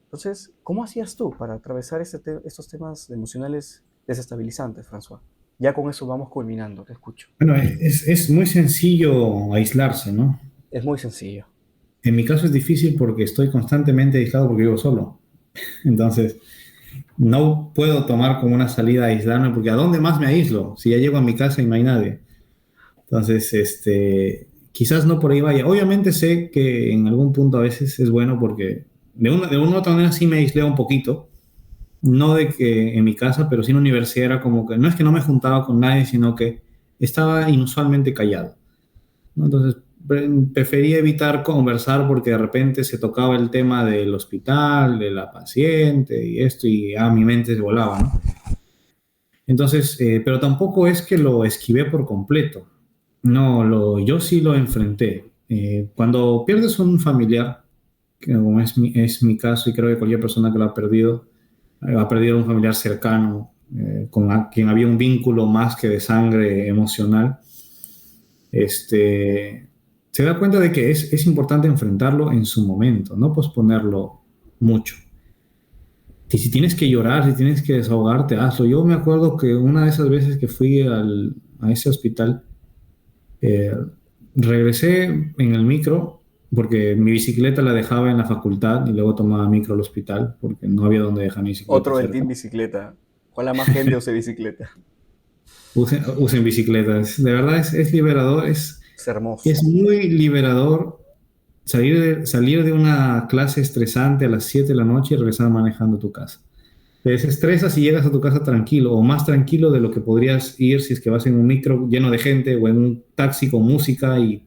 S1: Entonces, ¿cómo hacías tú para atravesar estos temas emocionales desestabilizantes, François? Ya con eso vamos culminando, te escucho.
S2: Bueno, es muy sencillo aislarse, ¿no?
S1: Es muy sencillo.
S2: En mi caso es difícil porque estoy constantemente aislado porque vivo solo. Entonces, no puedo tomar como una salida a aislarme porque ¿a dónde más me aíslo? Si ya llego a mi casa y no hay nadie. Entonces, quizás no por ahí vaya. Obviamente sé que en algún punto a veces es bueno porque de una u otra manera sí me aislé un poquito. No de que en mi casa, pero sí en la universidad era como que no es que no me juntaba con nadie, sino que estaba inusualmente callado, ¿no? Entonces, prefería evitar conversar porque de repente se tocaba el tema del hospital, de la paciente y esto, y mi mente se volaba, ¿no? Entonces, pero tampoco es que lo esquivé por completo. No, yo sí lo enfrenté. Cuando pierdes un familiar, que como es mi caso y creo que cualquier persona que lo ha perdido un familiar cercano, quien había un vínculo más que de sangre emocional, se da cuenta de que es importante enfrentarlo en su momento, no posponerlo mucho. Y si tienes que llorar, si tienes que desahogarte, hazlo. Yo me acuerdo que una de esas veces que fui a ese hospital, eh, regresé en el micro porque mi bicicleta la dejaba en la facultad y luego tomaba micro al hospital porque no había donde dejar mi bicicleta
S1: Otro del
S2: cerca.
S1: team bicicleta. Ojalá más gente use bicicleta.
S2: Usen bicicletas. De verdad es liberador,
S1: Es hermoso.
S2: es muy liberador salir de una clase estresante a las 7 de la noche y regresar manejando a tu casa. Te desestresas y llegas a tu casa tranquilo o más tranquilo de lo que podrías ir si es que vas en un micro lleno de gente o en un taxi con música y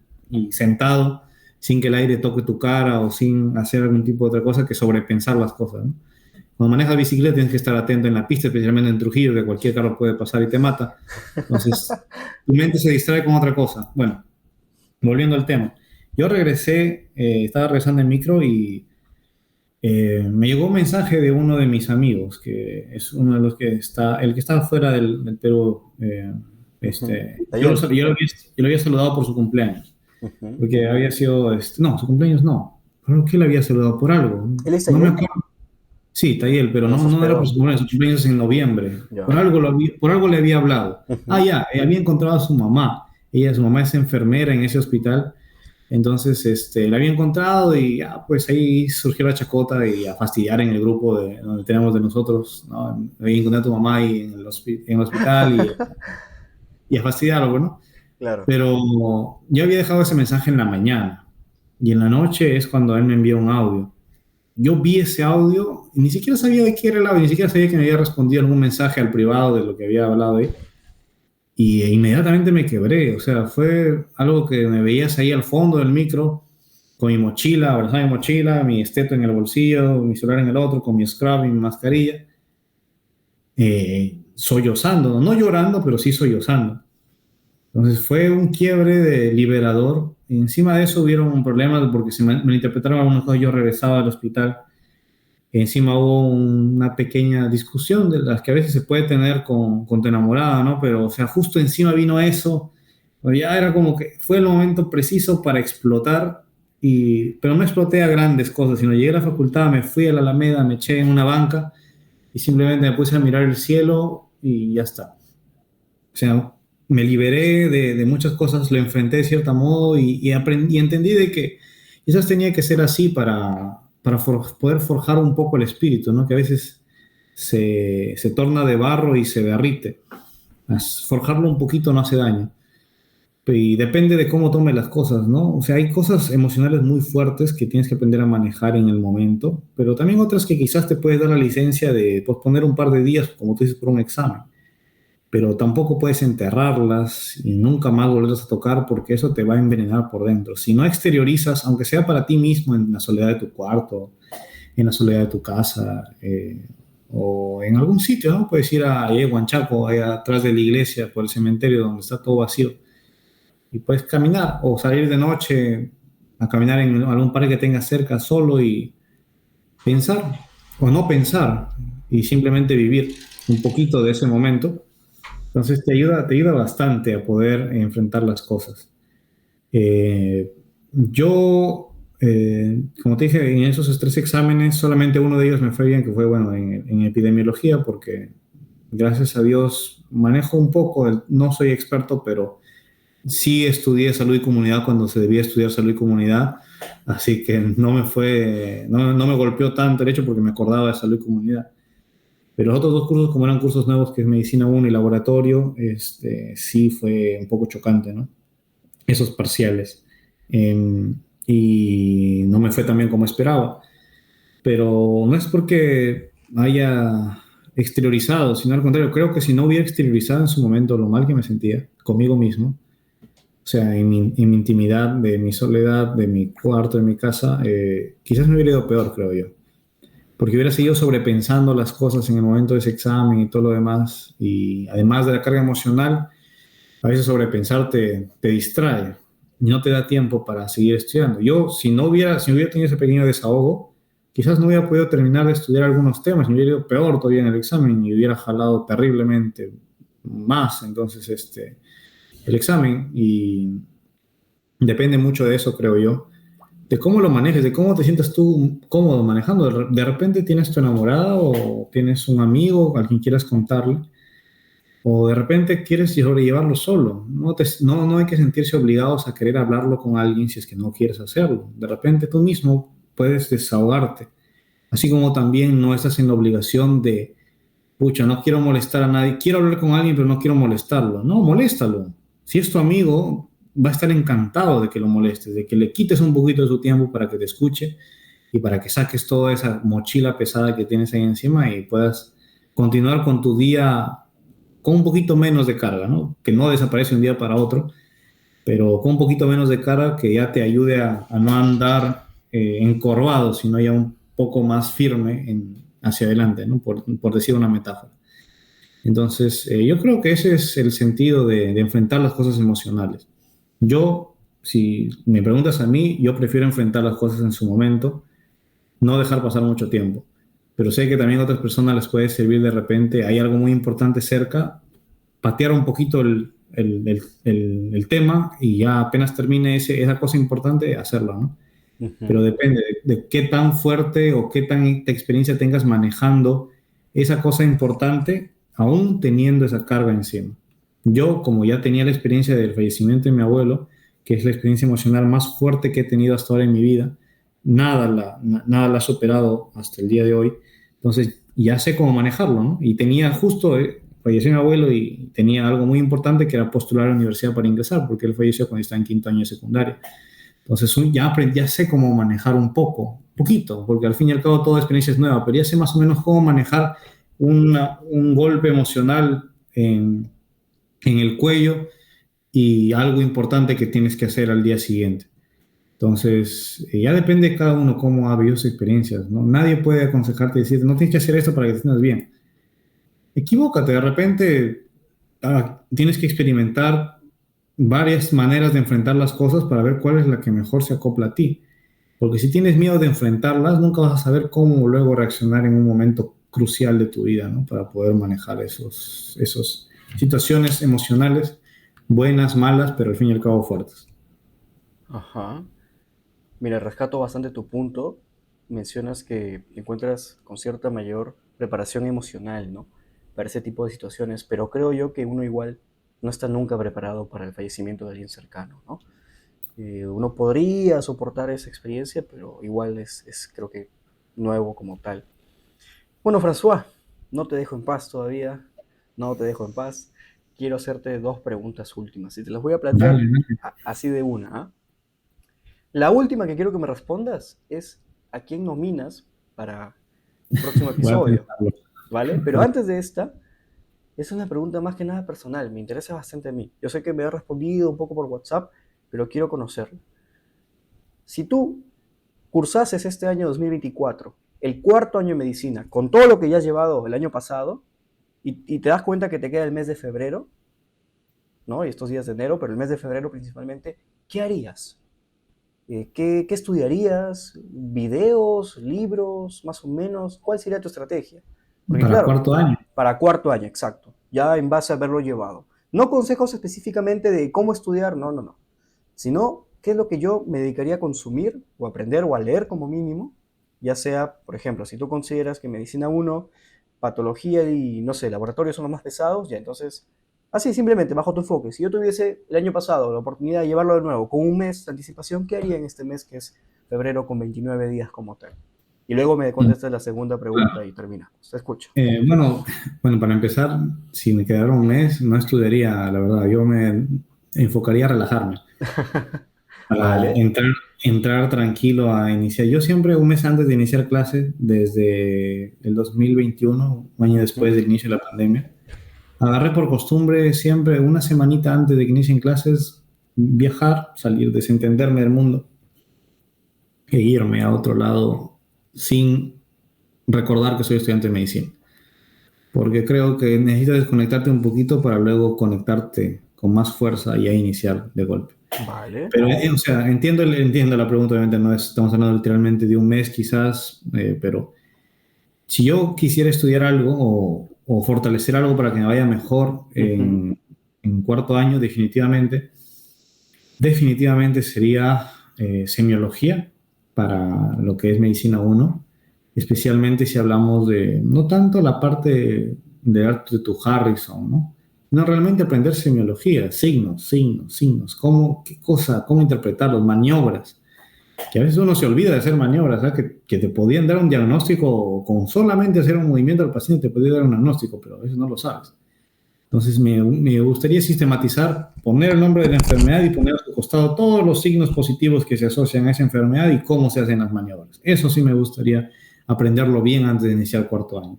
S2: sentado sin que el aire toque tu cara o sin hacer algún tipo de otra cosa que sobrepensar las cosas, ¿no? Cuando manejas bicicleta tienes que estar atento en la pista, especialmente en Trujillo, que cualquier carro puede pasar y te mata. Entonces, tu mente se distrae con otra cosa. Bueno, volviendo al tema. Yo regresé, estaba regresando en micro y me llegó un mensaje de uno de mis amigos, que es uno de los que está, el que está fuera del Perú.
S1: Ujú.
S2: Yo,
S1: Dayel.
S2: yo lo había saludado por su cumpleaños,
S1: Ujú.
S2: porque había sido, no, su cumpleaños no. ¿Por qué le había saludado? Por algo.
S1: ¿Él es
S2: No me
S1: Dayel?
S2: acuerdo. Sí, Tayel, pero
S1: Nos
S2: no era por
S1: hospedó.
S2: su cumpleaños, su cumpleaños es en noviembre.
S1: Ya.
S2: Por algo le había hablado. Ah,
S1: Ujú.
S2: ya, había encontrado a su mamá. Su mamá es enfermera en ese hospital. Entonces, la había encontrado y ya, pues ahí surgió la chacota y a fastidiar en el grupo donde tenemos de nosotros, ¿no? Ahí encontré a tu mamá ahí en el hospital y a fastidiarlo, bueno.
S1: Claro.
S2: Pero yo había dejado ese mensaje en la mañana y en la noche es cuando él me envió un audio. Yo vi ese audio y ni siquiera sabía de qué era el audio, ni siquiera sabía que me había respondido algún mensaje al privado de lo que había hablado ahí. Y inmediatamente me quebré, o sea, fue algo que me veías ahí al fondo del micro, con mi mochila, abrazando mi mochila, mi esteto en el bolsillo, mi celular en el otro, con mi scrub y mi mascarilla, sollozando, no llorando, pero sí sollozando. Entonces fue un quiebre de liberador. Y encima de eso hubieron problemas porque se malinterpretaron algunas cosas. Yo regresaba al hospital Encima hubo una pequeña discusión de las que a veces se puede tener con tu enamorada, ¿no? Pero, o sea, justo encima vino eso, o ya era como que fue el momento preciso para explotar, pero no exploté a grandes cosas, sino llegué a la facultad, me fui a la Alameda, me eché en una banca y simplemente me puse a mirar el cielo y ya está. O sea, me liberé de muchas cosas, lo enfrenté de cierto modo y aprendí, y entendí de que quizás tenía que ser así para poder forjar un poco el espíritu, ¿no? Que a veces se torna de barro y se derrite. Forjarlo un poquito no hace daño. Y depende de cómo tomes las cosas, ¿no? O sea, hay cosas emocionales muy fuertes que tienes que aprender a manejar en el momento, pero también otras que quizás te puedes dar la licencia de posponer un par de días, como tú dices, por un examen, pero tampoco puedes enterrarlas y nunca más volverlas a tocar porque eso te va a envenenar por dentro. Si no exteriorizas, aunque sea para ti mismo en la soledad de tu cuarto, en la soledad de tu casa o en algún sitio, ¿no? Puedes ir a Huanchaco, allá atrás de la iglesia, por el cementerio donde está todo vacío y puedes caminar o salir de noche a caminar en algún parque que tengas cerca solo y pensar o no pensar y simplemente vivir un poquito de ese momento. Entonces te ayuda bastante a poder enfrentar las cosas. Eh, yo, como te dije, en esos tres exámenes, solamente uno de ellos me fue bien, que fue, bueno, en epidemiología, porque gracias a Dios manejo un poco, no soy experto, pero sí estudié salud y comunidad cuando se debía estudiar salud y comunidad, así que no me golpeó tanto el hecho porque me acordaba de salud y comunidad. Pero los otros dos cursos, como eran cursos nuevos, que es Medicina 1 y Laboratorio, sí fue un poco chocante, ¿no? Esos parciales. Eh, y no me fue tan bien como esperaba. Pero no es porque haya exteriorizado, sino al contrario, creo que si no hubiera exteriorizado en su momento lo mal que me sentía conmigo mismo, o sea, en mi intimidad, de mi soledad, de mi cuarto, de mi casa, quizás me hubiera ido peor, creo yo, porque hubiera seguido sobrepensando las cosas en el momento de ese examen y todo lo demás, y además de la carga emocional, a veces sobrepensar te distrae y no te da tiempo para seguir estudiando. Yo, si no hubiera tenido ese pequeño desahogo, quizás no hubiera podido terminar de estudiar algunos temas, me hubiera ido peor todavía en el examen y hubiera jalado terriblemente más, entonces, el examen, y depende mucho de eso, creo yo, de cómo lo manejes, de cómo te sientas tú cómodo manejando. De repente tienes tu enamorada o tienes un amigo al quien quieras contarle, o de repente quieres sobrellevarlo solo. No hay que sentirse obligados a querer hablarlo con alguien si es que no quieres hacerlo. De repente tú mismo puedes desahogarte, así como también no estás en la obligación de, pucha, no quiero molestar a nadie, quiero hablar con alguien, pero no quiero molestarlo. No, moléstalo. Si es tu amigo, va a estar encantado de que lo molestes, de que le quites un poquito de su tiempo para que te escuche y para que saques toda esa mochila pesada que tienes ahí encima y puedas continuar con tu día con un poquito menos de carga, ¿no? Que no desaparece un día para otro, pero con un poquito menos de carga que ya te ayude a no andar encorvado, sino ya un poco más firme hacia adelante, ¿no? Por decir una metáfora. Entonces, yo creo que ese es el sentido de enfrentar las cosas emocionales. Yo, si me preguntas a mí, yo prefiero enfrentar las cosas en su momento, no dejar pasar mucho tiempo. Pero sé que también a otras personas les puede servir de repente, hay algo muy importante cerca, patear un poquito el tema y ya apenas termine esa cosa importante, hacerlo, ¿no?
S1: Ujú.
S2: Pero depende de qué tan fuerte o qué tan experiencia tengas manejando esa cosa importante, aún teniendo esa carga encima. Yo, como ya tenía la experiencia del fallecimiento de mi abuelo, que es la experiencia emocional más fuerte que he tenido hasta ahora en mi vida, nada la ha superado hasta el día de hoy, entonces ya sé cómo manejarlo, ¿no? Y tenía justo, falleció mi abuelo y tenía algo muy importante que era postular a la universidad para ingresar, porque él falleció cuando estaba en quinto año de secundaria. Entonces ya aprendí, ya sé cómo manejar un poquito, porque al fin y al cabo toda experiencia es nueva, pero ya sé más o menos cómo manejar un golpe emocional en el cuello y algo importante que tienes que hacer al día siguiente. Entonces, ya depende de cada uno cómo ha vivido sus experiencias, ¿no? Nadie puede aconsejarte y decirte, no tienes que hacer esto para que te sientas bien. Equivócate, de repente tienes que experimentar varias maneras de enfrentar las cosas para ver cuál es la que mejor se acopla a ti. Porque si tienes miedo de enfrentarlas, nunca vas a saber cómo luego reaccionar en un momento crucial de tu vida, ¿no? Para poder manejar esos situaciones emocionales, buenas, malas, pero al fin y al cabo fuertes.
S1: Ajá. Mira, rescato bastante tu punto. Mencionas que te encuentras con cierta mayor preparación emocional, ¿no? Para ese tipo de situaciones, pero creo yo que uno igual no está nunca preparado para el fallecimiento de alguien cercano, ¿no? Uno podría soportar esa experiencia, pero igual es creo que nuevo como tal. Bueno, François, no te dejo en paz todavía, no te dejo en paz. Quiero hacerte dos preguntas últimas y te las voy a plantear
S2: Dale, dale.
S1: así de una, ¿ah? La última que quiero que me respondas es a quién nominas para el próximo
S2: Voy a
S1: episodio,
S2: pensarlo.
S1: ¿vale? Pero antes de esta, es una pregunta más que nada personal, me interesa bastante a mí. Yo sé que me has respondido un poco por WhatsApp, pero quiero conocerlo. Si tú cursases este año 2024, el cuarto año de medicina, con todo lo que ya has llevado el año pasado, y te das cuenta que te queda el mes de febrero, ¿no? Y estos días de enero, pero el mes de febrero principalmente, ¿qué harías? ¿Qué estudiarías? ¿Videos? ¿Libros? Más o menos. ¿Cuál sería tu estrategia? Porque
S2: Para
S1: claro,
S2: cuarto año.
S1: para cuarto año, exacto. Ya en base a haberlo llevado. No consejos específicamente de cómo estudiar, no, no, no. Sino qué es lo que yo me dedicaría a consumir o aprender o a leer como mínimo. Ya sea, por ejemplo, si tú consideras que medicina uno, patología y, no sé, laboratorios son los más pesados, ya entonces así, simplemente, bajo tu enfoque. Si yo tuviese el año pasado la oportunidad de llevarlo de nuevo con un mes de anticipación, ¿qué haría en este mes que es febrero con 29 días como tal? Y luego me
S2: Mm,
S1: contestas la segunda pregunta
S2: claro.
S1: y terminamos. Te escucho.
S2: Bueno, bueno, para empezar, si me quedara un mes, no estudiaría, la verdad. Yo me enfocaría a relajarme, para
S1: Vale.
S2: entrar tranquilo a iniciar. Yo siempre, un mes antes de iniciar clases, desde el 2021, un año
S1: Ujú.
S2: después del inicio de la pandemia, agarré por costumbre siempre una semanita antes de que inicien clases, viajar, salir, desentenderme del mundo e irme a otro lado sin recordar que soy estudiante de medicina. Porque creo que necesitas desconectarte un poquito para luego conectarte con más fuerza y a iniciar de golpe.
S1: Vale.
S2: Pero, o sea, entiendo la pregunta, obviamente no estamos hablando literalmente de un mes quizás, pero si yo quisiera estudiar algo o fortalecer algo para que me vaya mejor
S1: Ujú.
S2: en cuarto año, definitivamente sería semiología para lo que es medicina uno, especialmente si hablamos de, no tanto la parte de arte de tu Harrison, ¿no? No, realmente aprender semiología, signos, cómo, qué cosa, cómo interpretarlos, maniobras, que a veces uno se olvida de hacer maniobras, ¿sabes? Que te podían dar un diagnóstico con solamente hacer un movimiento al paciente, te podía dar un diagnóstico, pero a veces no lo sabes. Entonces me gustaría sistematizar, poner el nombre de la enfermedad y poner a su costado todos los signos positivos que se asocian a esa enfermedad y cómo se hacen las maniobras. Eso sí me gustaría aprenderlo bien antes de iniciar cuarto año.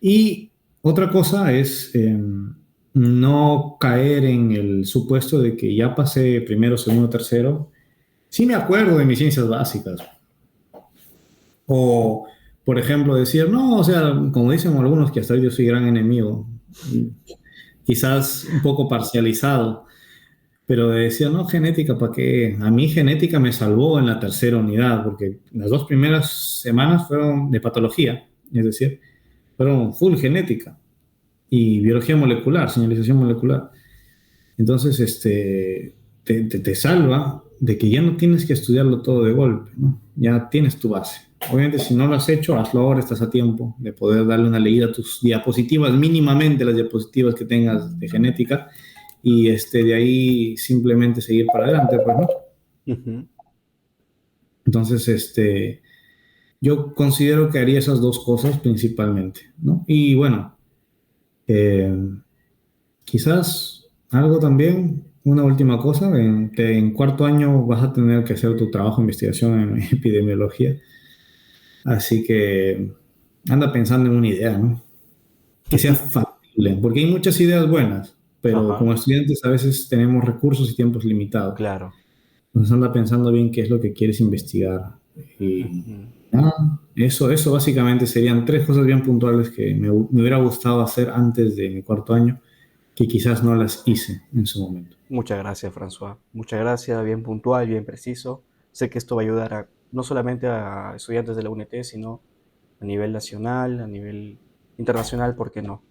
S2: Y otra cosa es no caer en el supuesto de que ya pasé primero, segundo, tercero. Sí me acuerdo de mis ciencias básicas. O, por ejemplo, decir, no, o sea, como dicen algunos que hasta hoy yo soy gran enemigo, quizás un poco parcializado, pero decía, no, genética, ¿para qué? A mí genética me salvó en la tercera unidad, porque las dos primeras semanas fueron de patología, es decir, fueron full genética y biología molecular, señalización molecular. Entonces, te salva de que ya no tienes que estudiarlo todo de golpe, ¿no? Ya tienes tu base. Obviamente, si no lo has hecho, hazlo ahora, estás a tiempo de poder darle una leída a tus diapositivas, mínimamente las diapositivas que tengas de genética, y de ahí simplemente seguir para adelante, pues, ¿no?
S1: Ujú.
S2: Entonces, yo considero que haría esas dos cosas principalmente, ¿no? Y bueno, eh, quizás algo también, una última cosa, que en cuarto año vas a tener que hacer tu trabajo de investigación en epidemiología, así que anda pensando en una idea, ¿no? Que sea factible, porque hay muchas ideas buenas, pero
S1: Ajá.
S2: como estudiantes a veces tenemos recursos y tiempos limitados.
S1: Claro.
S2: Entonces anda pensando bien qué es lo que quieres investigar. Y
S1: Ujú.
S2: eso básicamente serían tres cosas bien puntuales que me hubiera gustado hacer antes de mi cuarto año, que quizás no las hice en su momento.
S1: Muchas gracias, François. Muchas gracias, bien puntual, bien preciso. Sé que esto va a ayudar a no solamente a estudiantes de la UNT, sino a nivel nacional, a nivel internacional, ¿por qué no?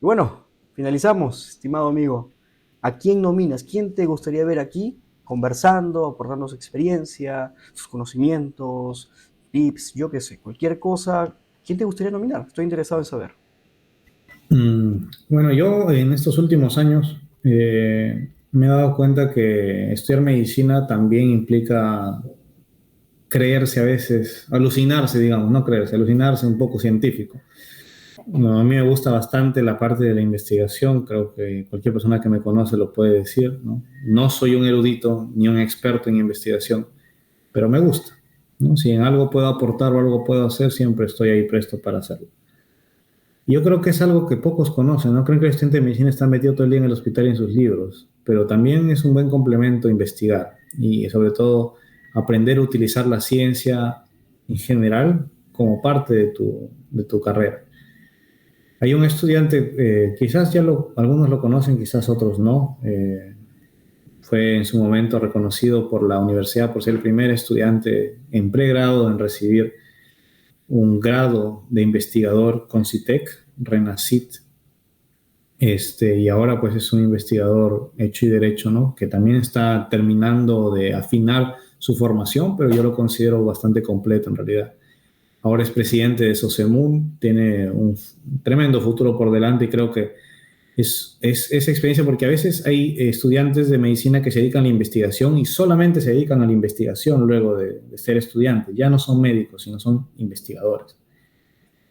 S1: Y bueno, finalizamos, estimado amigo. ¿A quién nominas? ¿Quién te gustaría ver aquí conversando, aportando su experiencia, sus conocimientos, tips, yo qué sé, cualquier cosa? ¿Quién te gustaría nominar? Estoy interesado en saber.
S2: Bueno, yo en estos últimos años me he dado cuenta que estudiar medicina también implica creerse a veces, alucinarse, digamos, no creerse, alucinarse un poco científico. No, a mí me gusta bastante la parte de la investigación, creo que cualquier persona que me conoce lo puede decir, ¿no? No soy un erudito ni un experto en investigación, pero me gusta, ¿no? Si en algo puedo aportar o algo puedo hacer, siempre estoy ahí presto para hacerlo. Y yo creo que es algo que pocos conocen, no creen que el estudiante de medicina está metido todo el día en el hospital y en sus libros, pero también es un buen complemento investigar y sobre todo aprender a utilizar la ciencia en general como parte de tu carrera. Hay un estudiante, quizás algunos lo conocen, quizás otros no. Fue en su momento reconocido por la universidad por ser el primer estudiante en pregrado en recibir un grado de investigador con CITEC, RENACIT. Y ahora pues es un investigador hecho y derecho, ¿no? Que también está terminando de afinar su formación, pero yo lo considero bastante completo en realidad. Ahora es presidente de Socemun, tiene un tremendo futuro por delante y creo que es esa experiencia porque a veces hay estudiantes de medicina que se dedican a la investigación y solamente se dedican a la investigación luego de ser estudiantes. Ya no son médicos, sino son investigadores.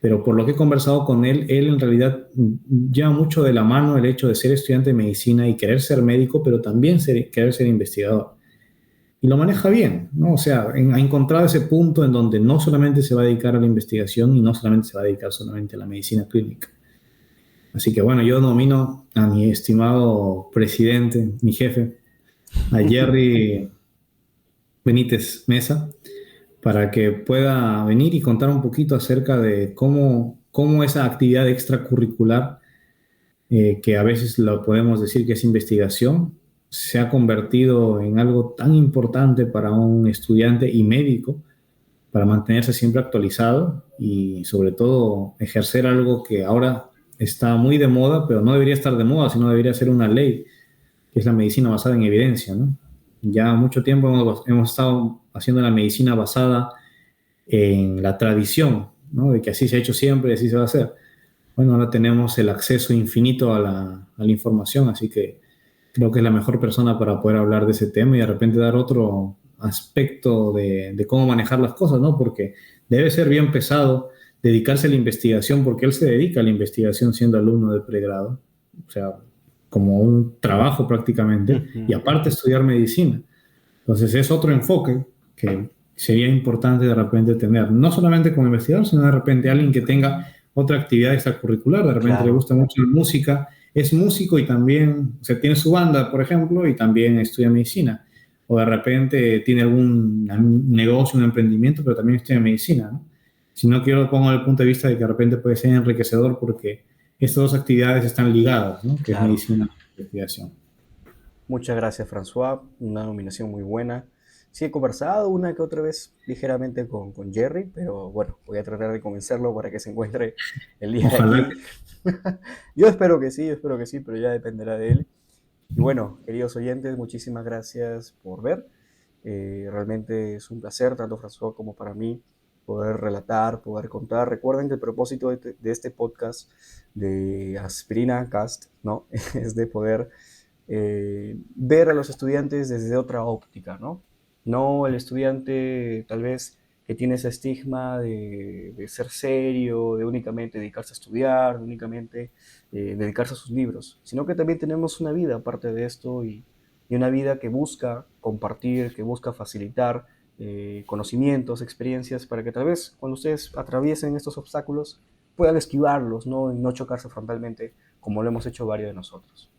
S2: Pero por lo que he conversado con él en realidad lleva mucho de la mano el hecho de ser estudiante de medicina y querer ser médico, pero también querer ser investigador. Y lo maneja bien, ¿no? O sea, ha encontrado ese punto en donde no solamente se va a dedicar a la investigación y no solamente se va a dedicar solamente a la medicina clínica. Así que bueno, yo nomino a mi estimado presidente, mi jefe, a Jerry Benítez Mesa, para que pueda venir y contar un poquito acerca de cómo esa actividad extracurricular, que a veces lo podemos decir que es investigación, se ha convertido en algo tan importante para un estudiante y médico, para mantenerse siempre actualizado y sobre todo ejercer algo que ahora está muy de moda, pero no debería estar de moda, sino debería ser una ley, que es la medicina basada en evidencia, ¿no? Ya mucho tiempo hemos estado haciendo la medicina basada en la tradición, ¿no? De que así se ha hecho siempre y así se va a hacer. Bueno, ahora tenemos el acceso infinito a la información, así que creo que es la mejor persona para poder hablar de ese tema y de repente dar otro aspecto de cómo manejar las cosas, ¿no? Porque debe ser bien pesado dedicarse a la investigación, porque él se dedica a la investigación siendo alumno de pregrado, o sea, como un trabajo prácticamente, y
S1: Ujú.
S2: aparte estudiar medicina. Entonces es otro enfoque que sería importante de repente tener, no solamente como investigador, sino de repente alguien que tenga otra actividad extracurricular, de repente le
S1: Claro,
S2: gusta mucho la música, es músico y también, o sea, tiene su banda, por ejemplo, y también estudia medicina. O de repente tiene algún negocio, un emprendimiento, pero también estudia medicina, ¿no? Si no, quiero lo pongo desde el punto de vista de que de repente puede ser enriquecedor porque estas dos actividades están ligadas, ¿no? Que es
S1: claro.
S2: medicina e investigación.
S1: Muchas gracias, François. Una nominación muy buena. Sí, he conversado una que otra vez ligeramente con Jerry, pero bueno, voy a tratar de convencerlo para que se encuentre el día de
S2: Ojalá
S1: aquí.
S2: que
S1: Yo espero que sí, pero ya dependerá de él. Y bueno, queridos oyentes, muchísimas gracias por ver. Realmente es un placer, tanto François como para mí, poder relatar, poder contar. Recuerden que el propósito de este podcast de Aspirina Cast, ¿no? Es de poder ver a los estudiantes desde otra óptica, ¿no? No el estudiante tal vez que tiene ese estigma de ser serio, de únicamente dedicarse a estudiar, de únicamente dedicarse a sus libros, sino que también tenemos una vida aparte de esto y una vida que busca compartir, que busca facilitar conocimientos, experiencias, para que tal vez cuando ustedes atraviesen estos obstáculos puedan esquivarlos, ¿no? Y no chocarse frontalmente como lo hemos hecho varios de nosotros.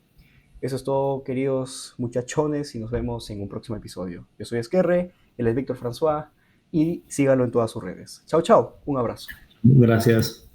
S1: Eso es todo, queridos muchachones, y nos vemos en un próximo episodio. Yo soy Esquerre, él es Víctor François, y síganlo en todas sus redes. Chao, chao, un abrazo.
S2: gracias.